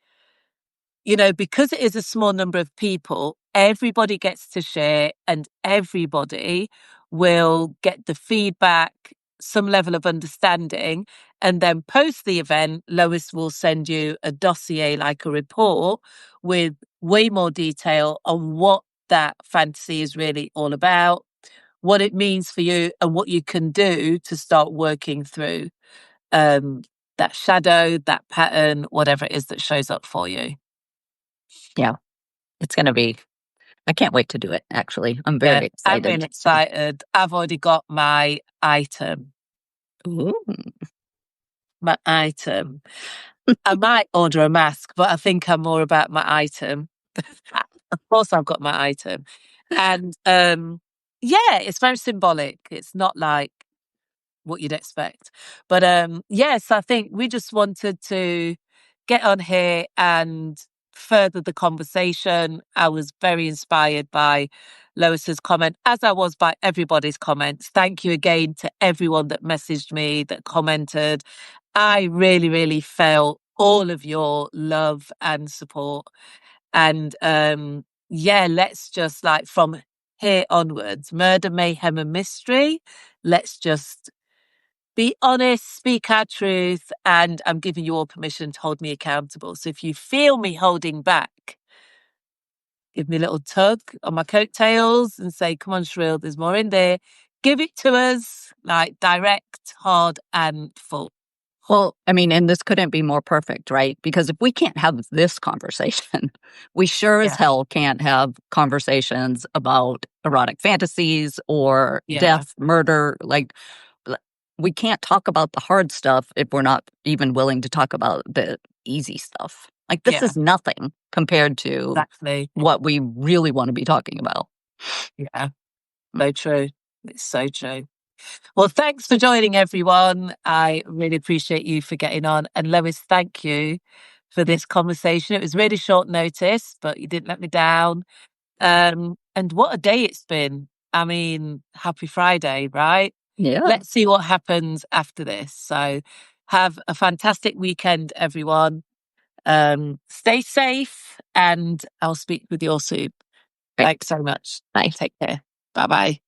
S1: because it is a small number of people, everybody gets to share and everybody will get the feedback, some level of understanding. And then post the event, Lois will send you a dossier, like a report with way more detail on what that fantasy is really all about, what it means for you, and what you can do to start working through that shadow, that pattern, whatever it is that shows up for you.
S2: Yeah, it's going to be, I can't wait to do it, actually. I'm very excited.
S1: I'm really excited. I've already got my item.
S2: Ooh.
S1: My item. I might order a mask, but I think I'm more about my item. Of course, I've got my item. And yeah, it's very symbolic. It's not like what you'd expect. But yes, I think we just wanted to get on here and further the conversation. I was very inspired by Lois's comment, as I was by everybody's comments. Thank you again to everyone that messaged me, that commented. I really, really felt all of your love and support. And yeah, let's just like from here onwards, murder, mayhem, and mystery. Let's just be honest, speak our truth, and I'm giving you all permission to hold me accountable. So if you feel me holding back, give me a little tug on my coattails and say, come on, Shrill, there's more in there. Give it to us, like direct, hard, and full.
S2: Well, I mean, and this couldn't be more perfect, right? Because if we can't have this conversation, we sure as hell can't have conversations about erotic fantasies or death, murder. Like, we can't talk about the hard stuff if we're not even willing to talk about the easy stuff. Like, this
S1: Yeah.
S2: is nothing compared to
S1: Exactly.
S2: what we really want to be talking about.
S1: Yeah. So true. It's so true. Well, thanks for joining, everyone. I really appreciate you for getting on. And Lois, thank you for this conversation. It was really short notice, but you didn't let me down. And what a day it's been. I mean, happy Friday, right?
S2: Yeah.
S1: Let's see what happens after this. So have a fantastic weekend, everyone. Stay safe, and I'll speak with you all soon.
S2: Right.
S1: Thanks so much.
S2: Bye.
S1: Take care. Bye-bye.